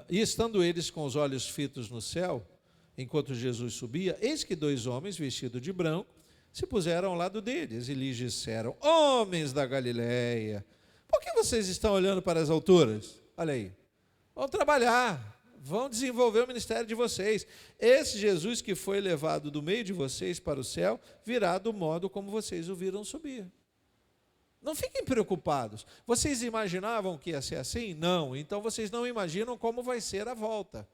e estando eles com os olhos fitos no céu, enquanto Jesus subia, eis que 2 homens vestidos de branco se puseram ao lado deles e lhes disseram, homens da Galileia, por que vocês estão olhando para as alturas? Olha aí, vão trabalhar, vão desenvolver o ministério de vocês. Esse Jesus que foi levado do meio de vocês para o céu, virá do modo como vocês o viram subir. Não fiquem preocupados. Vocês imaginavam que ia ser assim? Não. Então vocês não imaginam como vai ser a volta.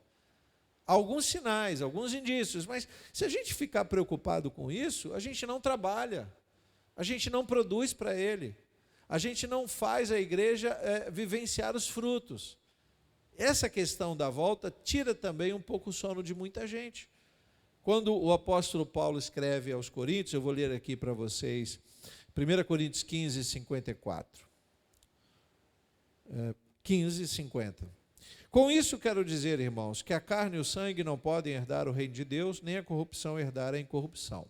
Alguns sinais, alguns indícios, mas se a gente ficar preocupado com isso, a gente não trabalha, a gente não produz para Ele, a gente não faz a igreja vivenciar os frutos. Essa questão da volta tira também um pouco o sono de muita gente. Quando o apóstolo Paulo escreve aos Coríntios, eu vou ler aqui para vocês, 1 Coríntios 15, 54. 15, 50. Com isso quero dizer, irmãos, que a carne e o sangue não podem herdar o reino de Deus, nem a corrupção herdar a incorrupção.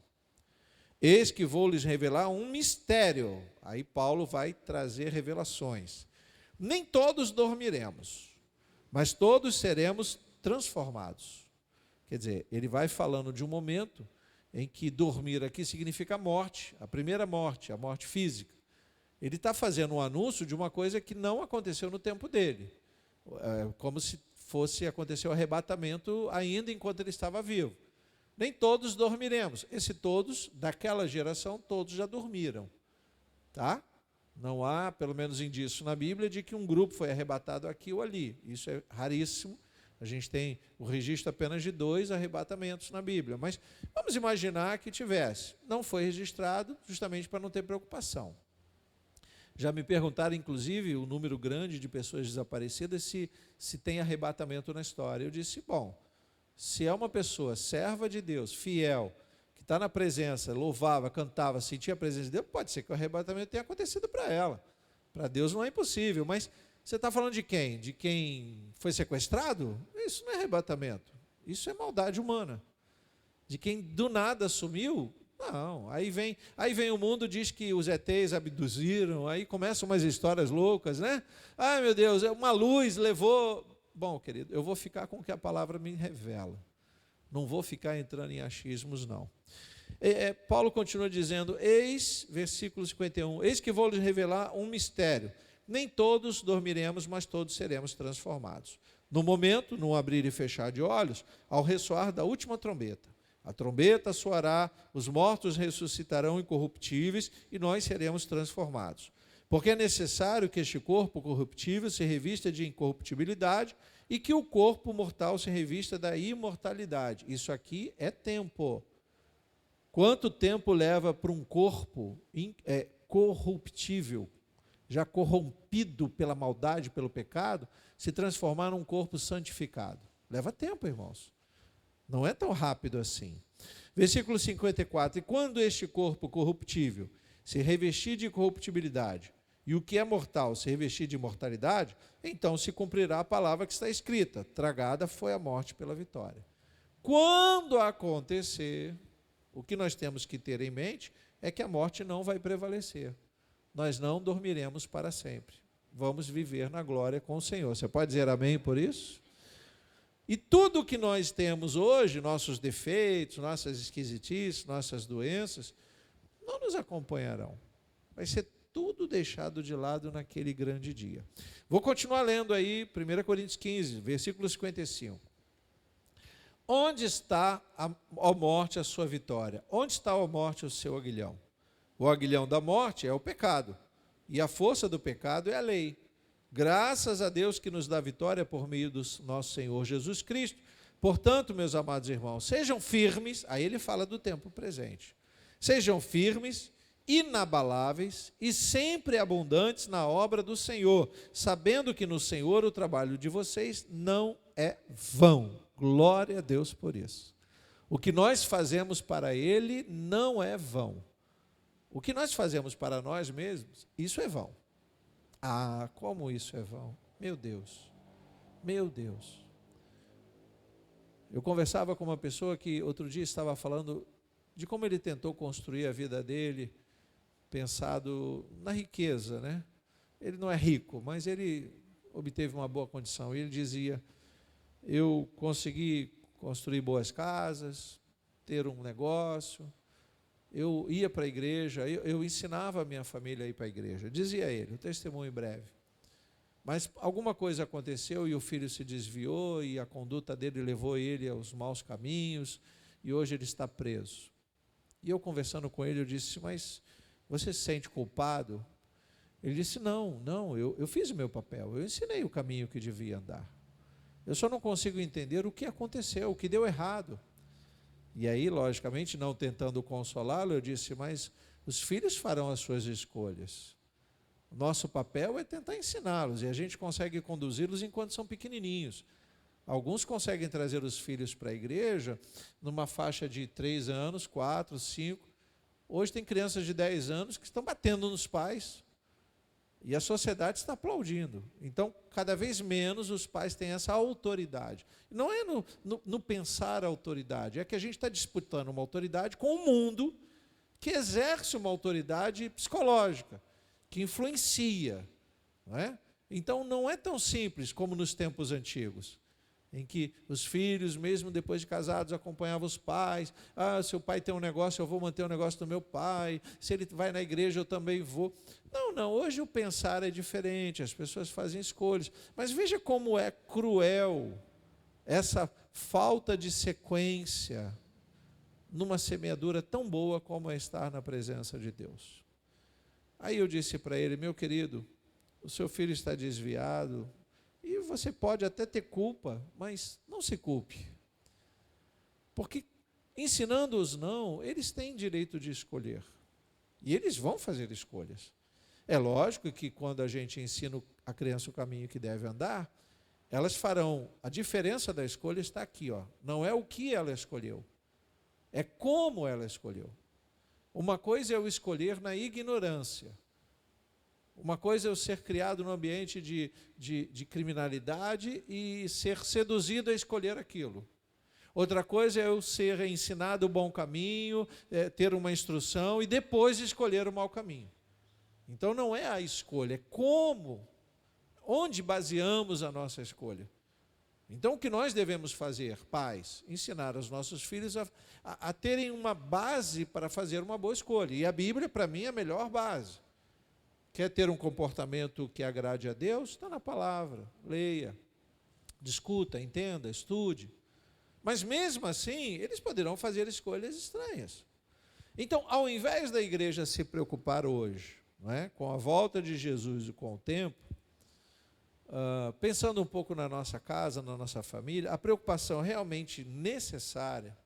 Eis que vou lhes revelar um mistério. Aí Paulo vai trazer revelações. Nem todos dormiremos, mas todos seremos transformados. Quer dizer, ele vai falando de um momento em que dormir aqui significa morte, a primeira morte, a morte física. Ele está fazendo um anúncio de uma coisa que não aconteceu no tempo dele, como se fosse acontecer o arrebatamento ainda enquanto ele estava vivo. Nem todos dormiremos. Esse todos, daquela geração, todos já dormiram. Tá? Não há, pelo menos indício na Bíblia, de que um grupo foi arrebatado aqui ou ali. Isso é raríssimo. A gente tem o registro apenas de 2 arrebatamentos na Bíblia. Mas vamos imaginar que tivesse. Não foi registrado, justamente para não ter preocupação. Já me perguntaram, inclusive, o número grande de pessoas desaparecidas, se tem arrebatamento na história. Eu disse, bom, se é uma pessoa serva de Deus, fiel, que está na presença, louvava, cantava, sentia a presença de Deus, pode ser que o arrebatamento tenha acontecido para ela. Para Deus não é impossível, mas você está falando de quem? De quem foi sequestrado? Isso não é arrebatamento, isso é maldade humana. De quem do nada sumiu? Não, aí vem o mundo, diz que os ETs abduziram, aí começam umas histórias loucas, né? Ai, meu Deus, uma luz levou... Bom, querido, eu vou ficar com o que a palavra me revela. Não vou ficar entrando em achismos, não. Paulo continua dizendo, versículo 51, eis que vou lhes revelar um mistério. Nem todos dormiremos, mas todos seremos transformados. No momento, num abrir e fechar de olhos, ao ressoar da última trombeta. A trombeta soará, os mortos ressuscitarão incorruptíveis e nós seremos transformados. Porque é necessário que este corpo corruptível se revista de incorruptibilidade e que o corpo mortal se revista da imortalidade. Isso aqui é tempo. Quanto tempo leva para um corpo corruptível, já corrompido pela maldade, pelo pecado, se transformar num corpo santificado? Leva tempo, irmãos. Não é tão rápido assim. Versículo 54, e quando este corpo corruptível se revestir de corruptibilidade, e o que é mortal se revestir de imortalidade, então se cumprirá a palavra que está escrita, tragada foi a morte pela vitória. Quando acontecer, o que nós temos que ter em mente é que a morte não vai prevalecer. Nós não dormiremos para sempre. Vamos viver na glória com o Senhor. Você pode dizer amém por isso? E tudo que nós temos hoje, nossos defeitos, nossas esquisitices, nossas doenças, não nos acompanharão. Vai ser tudo deixado de lado naquele grande dia. Vou continuar lendo aí, 1 Coríntios 15, versículo 55. Onde está, ó morte, a sua vitória? Onde está, ó morte, o seu aguilhão? O aguilhão da morte é o pecado, e a força do pecado é a lei. Graças a Deus que nos dá vitória por meio do nosso Senhor Jesus Cristo. Portanto, meus amados irmãos, sejam firmes, aí ele fala do tempo presente. Sejam firmes, inabaláveis e sempre abundantes na obra do Senhor, sabendo que no Senhor o trabalho de vocês não é vão. Glória a Deus por isso. O que nós fazemos para Ele não é vão. O que nós fazemos para nós mesmos, isso é vão. Ah, como isso é vão? Meu Deus, meu Deus. Eu conversava com uma pessoa que outro dia estava falando de como ele tentou construir a vida dele, pensado na riqueza, né? Ele não é rico, mas ele obteve uma boa condição. E ele dizia, eu consegui construir boas casas, ter um negócio, eu ia para a igreja, eu ensinava a minha família a ir para a igreja, dizia ele, um testemunho breve. Mas alguma coisa aconteceu e o filho se desviou e a conduta dele levou ele aos maus caminhos e hoje ele está preso. E eu conversando com ele, eu disse, mas você se sente culpado? Ele disse, não, eu fiz o meu papel, eu ensinei o caminho que devia andar. Eu só não consigo entender o que aconteceu, o que deu errado. E aí, logicamente, não tentando consolá-lo, eu disse, mas os filhos farão as suas escolhas. O nosso papel é tentar ensiná-los, e a gente consegue conduzi-los enquanto são pequenininhos. Alguns conseguem trazer os filhos para a igreja numa faixa de 3 anos, 4, 5. Hoje tem crianças de 10 anos que estão batendo nos pais, e a sociedade está aplaudindo. Então, cada vez menos os pais têm essa autoridade. Não é no pensar a autoridade, é que a gente está disputando uma autoridade com o mundo que exerce uma autoridade psicológica, que influencia. Não é? Então, não é tão simples como nos tempos antigos, em que os filhos, mesmo depois de casados, acompanhavam os pais. Ah, se o pai tem um negócio, eu vou manter o negócio do meu pai. Se ele vai na igreja, eu também vou. Não, hoje o pensar é diferente, as pessoas fazem escolhas. Mas veja como é cruel essa falta de sequência numa semeadura tão boa como é estar na presença de Deus. Aí eu disse para ele, meu querido, o seu filho está desviado, e você pode até ter culpa, mas não se culpe. Porque ensinando-os não, eles têm direito de escolher. E eles vão fazer escolhas. É lógico que quando a gente ensina a criança o caminho que deve andar, elas farão, a diferença da escolha está aqui, ó. Não é o que ela escolheu, é como ela escolheu. Uma coisa é eu escolher na ignorância, uma coisa é eu ser criado num ambiente de criminalidade e ser seduzido a escolher aquilo. Outra coisa é eu ser ensinado o bom caminho, ter uma instrução e depois escolher o mau caminho. Então não é a escolha, é como, onde baseamos a nossa escolha. Então o que nós devemos fazer, pais, ensinar os nossos filhos a terem uma base para fazer uma boa escolha. E a Bíblia, para mim, é a melhor base. Quer ter um comportamento que agrade a Deus? Está na palavra, leia, discuta, entenda, estude. Mas mesmo assim, eles poderão fazer escolhas estranhas. Então, ao invés da igreja se preocupar hoje, não é, com a volta de Jesus e com o tempo, pensando um pouco na nossa casa, na nossa família, a preocupação realmente necessária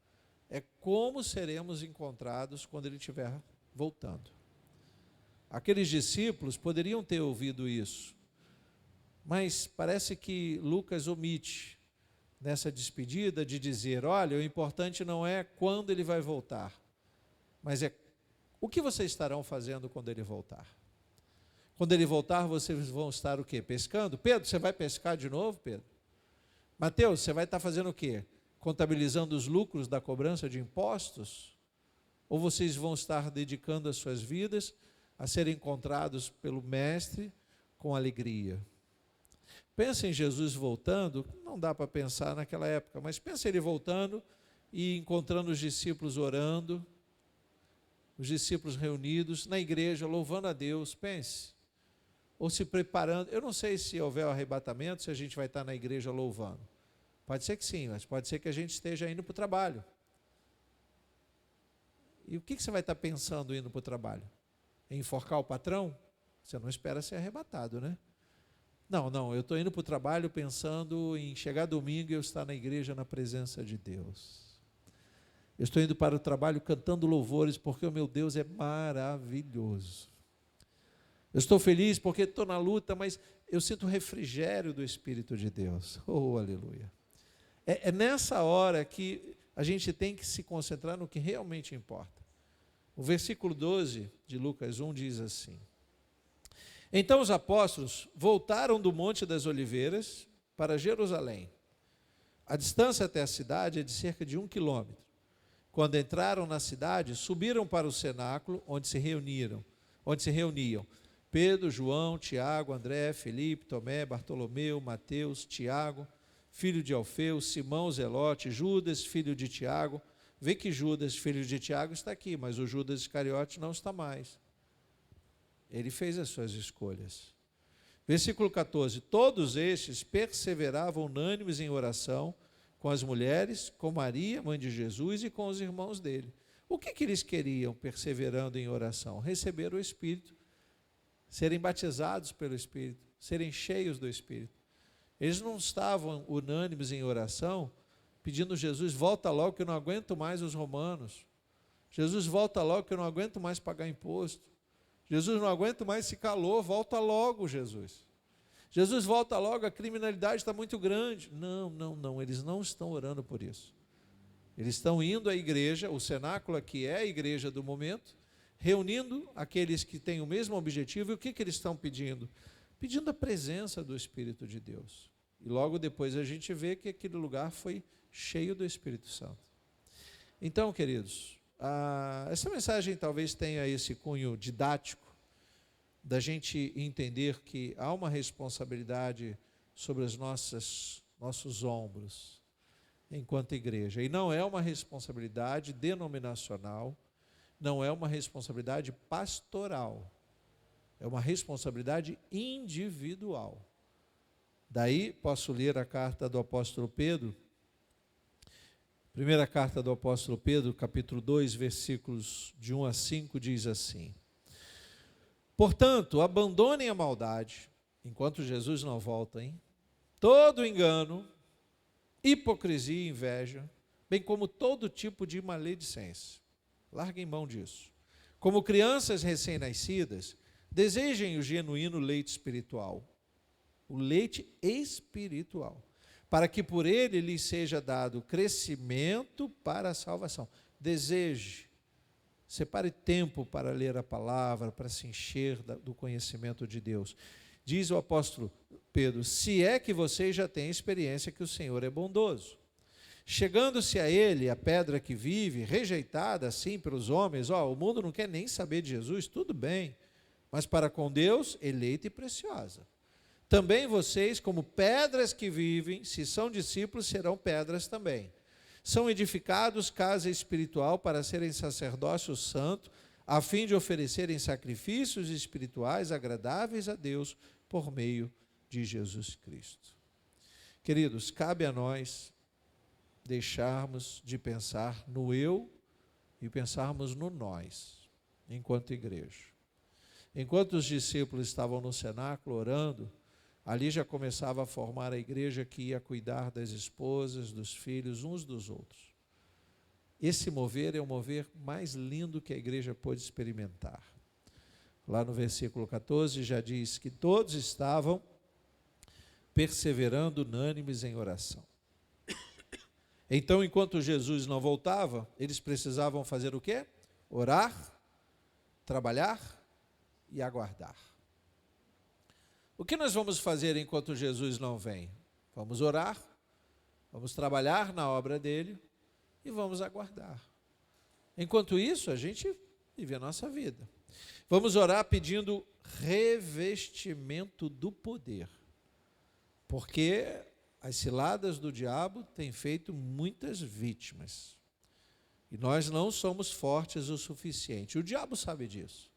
é como seremos encontrados quando ele estiver voltando. Aqueles discípulos poderiam ter ouvido isso, mas parece que Lucas omite nessa despedida de dizer, olha, o importante não é quando ele vai voltar, mas é o que vocês estarão fazendo quando ele voltar. Quando ele voltar, vocês vão estar o quê? Pescando? Pedro, você vai pescar de novo, Pedro? Mateus, você vai estar fazendo o quê? Contabilizando os lucros da cobrança de impostos? Ou vocês vão estar dedicando as suas vidas a serem encontrados pelo Mestre com alegria? Pensa em Jesus voltando, não dá para pensar naquela época, mas pensa ele voltando e encontrando os discípulos orando, os discípulos reunidos na igreja, louvando a Deus, pense. Ou se preparando, eu não sei se houver o arrebatamento, se a gente vai estar na igreja louvando. Pode ser que sim, mas pode ser que a gente esteja indo para o trabalho. E o que você vai estar pensando indo para o trabalho? Em enforcar o patrão? Você não espera ser arrebatado, né? Não, eu estou indo para o trabalho pensando em chegar domingo e eu estar na igreja na presença de Deus. Eu estou indo para o trabalho cantando louvores porque o meu Deus é maravilhoso. Eu estou feliz porque estou na luta, mas eu sinto o refrigério do Espírito de Deus. Oh, aleluia. É nessa hora que a gente tem que se concentrar no que realmente importa. O versículo 12 de Lucas 1 diz assim: então os apóstolos voltaram do Monte das Oliveiras para Jerusalém. A distância até a cidade é de cerca de 1 quilômetro. Quando entraram na cidade, subiram para o cenáculo onde se reuniam Pedro, João, Tiago, André, Felipe, Tomé, Bartolomeu, Mateus, Tiago, filho de Alfeu, Simão Zelote, Judas, filho de Tiago. Vê que Judas, filho de Tiago, está aqui, mas o Judas Iscariote não está mais. Ele fez as suas escolhas. Versículo 14, todos estes perseveravam unânimes em oração com as mulheres, com Maria, mãe de Jesus, e com os irmãos dele. O que eles queriam perseverando em oração? Receber o Espírito, serem batizados pelo Espírito, serem cheios do Espírito. Eles não estavam unânimes em oração, pedindo Jesus, volta logo que eu não aguento mais os romanos. Jesus, volta logo que eu não aguento mais pagar imposto. Jesus, não aguento mais esse calor, volta logo, Jesus. Jesus, volta logo, a criminalidade está muito grande. Não, eles não estão orando por isso. Eles estão indo à igreja, o cenáculo aqui é a igreja do momento, reunindo aqueles que têm o mesmo objetivo. E o que eles estão pedindo? Pedindo a presença do Espírito de Deus. E logo depois a gente vê que aquele lugar foi cheio do Espírito Santo. Então, queridos, essa mensagem talvez tenha esse cunho didático, da gente entender que há uma responsabilidade sobre os nossos ombros, enquanto igreja. E não é uma responsabilidade denominacional, não é uma responsabilidade pastoral, é uma responsabilidade individual. Daí posso ler a carta do apóstolo Pedro, primeira carta do apóstolo Pedro, capítulo 2, versículos de 1 a 5, diz assim: portanto, abandonem a maldade, enquanto Jesus não volta, todo engano, hipocrisia e inveja, bem como todo tipo de maledicência. Larguem mão disso. Como crianças recém-nascidas, Desejem o genuíno leite espiritual, o leite espiritual, para que por ele lhes seja dado crescimento para a salvação. Deseje, separe tempo para ler a palavra, para se encher do conhecimento de Deus. Diz o apóstolo Pedro, se é que vocês já têm experiência que o Senhor é bondoso. Chegando-se a ele, a pedra que vive, rejeitada assim pelos homens, o mundo não quer nem saber de Jesus, tudo bem, mas para com Deus, eleita e preciosa. Também vocês, como pedras que vivem, se são discípulos, serão pedras também. São edificados casa espiritual para serem sacerdócio santo, a fim de oferecerem sacrifícios espirituais agradáveis a Deus por meio de Jesus Cristo. Queridos, cabe a nós deixarmos de pensar no eu e pensarmos no nós, enquanto igreja. Enquanto os discípulos estavam no cenáculo orando, ali já começava a formar a igreja que ia cuidar das esposas, dos filhos, uns dos outros. Esse mover é o mover mais lindo que a igreja pôde experimentar. Lá no versículo 14 já diz que todos estavam perseverando unânimes em oração. Então, enquanto Jesus não voltava, eles precisavam fazer o quê? Orar, trabalhar e aguardar. O que nós vamos fazer enquanto Jesus não vem? Vamos orar, vamos trabalhar na obra dele e vamos aguardar. Enquanto isso, a gente vive a nossa vida. Vamos orar pedindo revestimento do poder, porque as ciladas do diabo têm feito muitas vítimas. E nós não somos fortes o suficiente. O diabo sabe disso.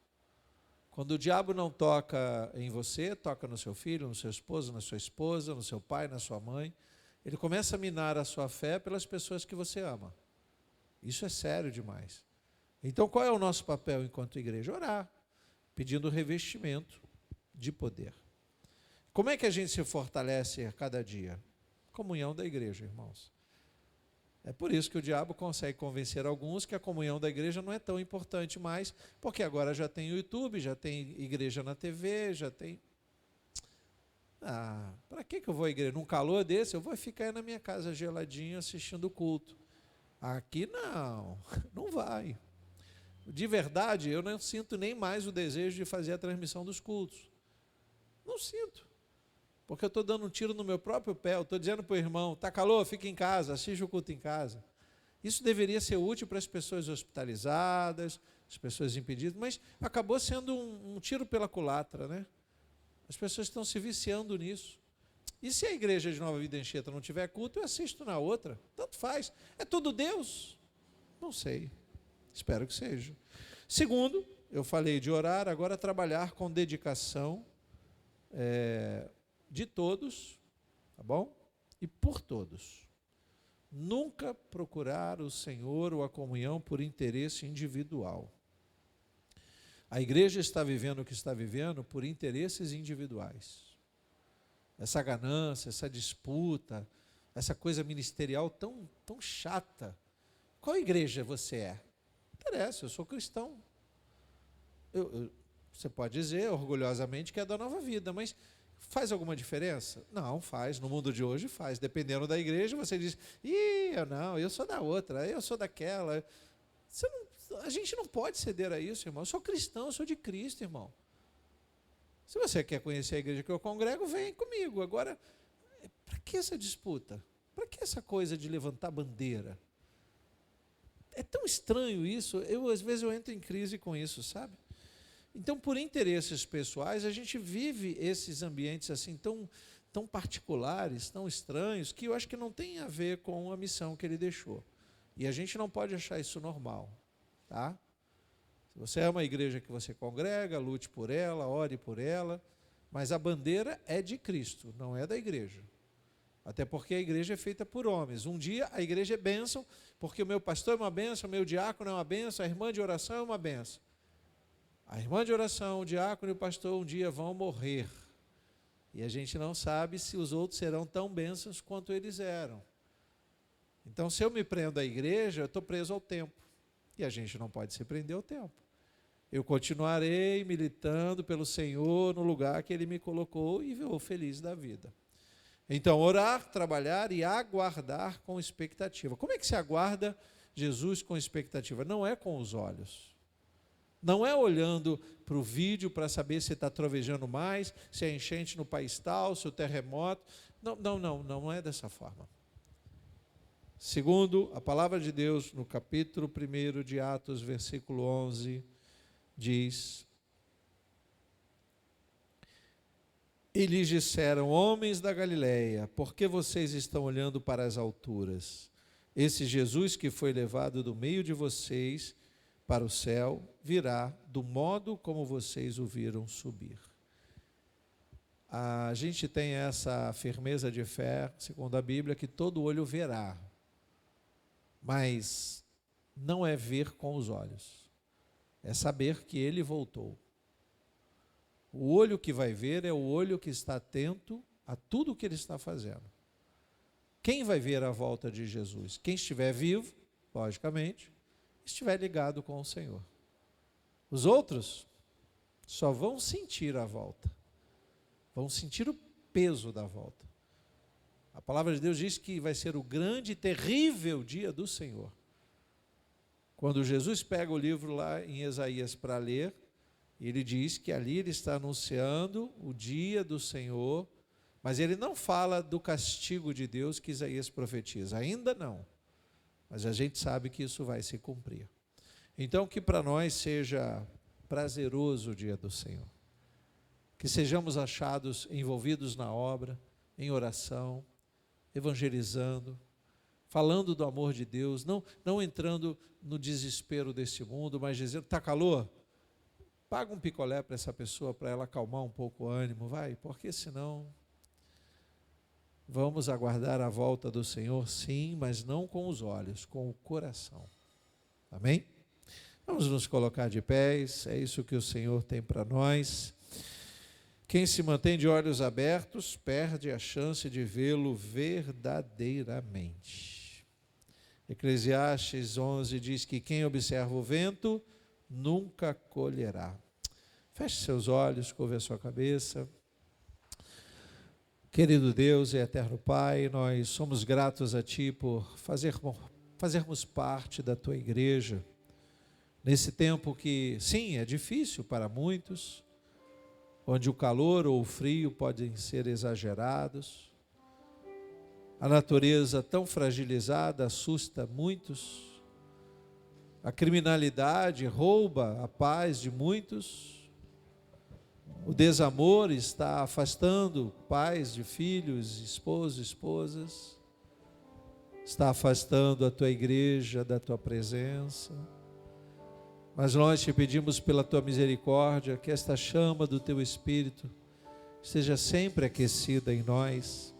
Quando o diabo não toca em você, toca no seu filho, no seu esposo, na sua esposa, no seu pai, na sua mãe, ele começa a minar a sua fé pelas pessoas que você ama. Isso é sério demais. Então, qual é o nosso papel enquanto igreja? Orar, pedindo revestimento de poder. Como é que a gente se fortalece a cada dia? Comunhão da igreja, irmãos. É por isso que o diabo consegue convencer alguns que a comunhão da igreja não é tão importante mais, porque agora já tem o YouTube, já tem igreja na TV, já tem... para que eu vou à igreja? Num calor desse, eu vou ficar aí na minha casa geladinho assistindo o culto. Aqui não vai. De verdade, eu não sinto nem mais o desejo de fazer a transmissão dos cultos. Não sinto. Porque eu estou dando um tiro no meu próprio pé, eu estou dizendo para o irmão, está calor, fica em casa, assiste o culto em casa. Isso deveria ser útil para as pessoas hospitalizadas, as pessoas impedidas, mas acabou sendo um tiro pela culatra, né? As pessoas estão se viciando nisso. E se a igreja de Nova Vida Anchieta não tiver culto, eu assisto na outra, tanto faz. É tudo Deus? Não sei, espero que seja. Segundo, eu falei de orar, agora trabalhar com dedicação, de todos, tá bom? E por todos. Nunca procurar o Senhor ou a comunhão por interesse individual. A igreja está vivendo o que está vivendo por interesses individuais. Essa ganância, essa disputa, essa coisa ministerial tão chata. Qual igreja você é? Não interessa, eu sou cristão. Você pode dizer orgulhosamente que é da Nova Vida, mas faz alguma diferença? Não, faz. No mundo de hoje faz. Dependendo da igreja, você diz, eu sou da outra, eu sou daquela. A gente não pode ceder a isso, irmão. Eu sou cristão, eu sou de Cristo, irmão. Se você quer conhecer a igreja que eu congrego, vem comigo. Agora, para que essa disputa? Para que essa coisa de levantar bandeira? É tão estranho isso. Às vezes eu entro em crise com isso, sabe? Então, por interesses pessoais, a gente vive esses ambientes assim tão particulares, tão estranhos, que eu acho que não tem a ver com a missão que ele deixou. E a gente não pode achar isso normal, tá? Se você é uma igreja que você congrega, lute por ela, ore por ela, mas a bandeira é de Cristo, não é da igreja. Até porque a igreja é feita por homens. Um dia a igreja é bênção, porque o meu pastor é uma bênção, o meu diácono é uma bênção, a irmã de oração é uma bênção. A irmã de oração, o diácono e o pastor um dia vão morrer. E a gente não sabe se os outros serão tão bênçãos quanto eles eram. Então, se eu me prendo à igreja, eu estou preso ao tempo. E a gente não pode se prender ao tempo. Eu continuarei militando pelo Senhor no lugar que Ele me colocou e vou feliz da vida. Então, orar, trabalhar e aguardar com expectativa. Como é que se aguarda Jesus com expectativa? Não é com os olhos. Não é olhando para o vídeo para saber se está trovejando mais, se é enchente no país tal, se é o terremoto. Não é dessa forma. Segundo a palavra de Deus, no capítulo 1 de Atos, versículo 11, diz: E lhes disseram: homens da Galileia, por que vocês estão olhando para as alturas? Esse Jesus que foi levado do meio de vocês para o céu, virá do modo como vocês o viram subir. A gente tem essa firmeza de fé, segundo a Bíblia, que todo olho verá, mas não é ver com os olhos, é saber que Ele voltou. O olho que vai ver é o olho que está atento a tudo o que Ele está fazendo. Quem vai ver a volta de Jesus? Quem estiver vivo, logicamente, estiver ligado com o Senhor. Os outros só vão sentir a volta, vão sentir o peso da volta. A palavra de Deus diz que vai ser o grande e terrível dia do Senhor. Quando Jesus pega o livro lá em Isaías para ler, ele diz que ali ele está anunciando o dia do Senhor, mas ele não fala do castigo de Deus que Isaías profetiza, ainda não. Mas a gente sabe que isso vai se cumprir. Então, que para nós seja prazeroso o dia do Senhor. Que sejamos achados envolvidos na obra, em oração, evangelizando, falando do amor de Deus, não entrando no desespero desse mundo, mas dizendo: está calor? Paga um picolé para essa pessoa, para ela acalmar um pouco o ânimo, vai, porque senão vamos aguardar a volta do Senhor, sim, mas não com os olhos, com o coração. Amém? Vamos nos colocar de pés, é isso que o Senhor tem para nós. Quem se mantém de olhos abertos, perde a chance de vê-lo verdadeiramente. Eclesiastes 11 diz que quem observa o vento nunca colherá. Feche seus olhos, curve a sua cabeça. Querido Deus e eterno Pai, nós somos gratos a Ti por fazermos parte da Tua igreja, nesse tempo que, sim, é difícil para muitos, onde o calor ou o frio podem ser exagerados, a natureza tão fragilizada assusta muitos, a criminalidade rouba a paz de muitos, o desamor está afastando pais de filhos, esposos, esposas, está afastando a Tua igreja da Tua presença. Mas nós te pedimos pela Tua misericórdia que esta chama do Teu Espírito seja sempre aquecida em nós,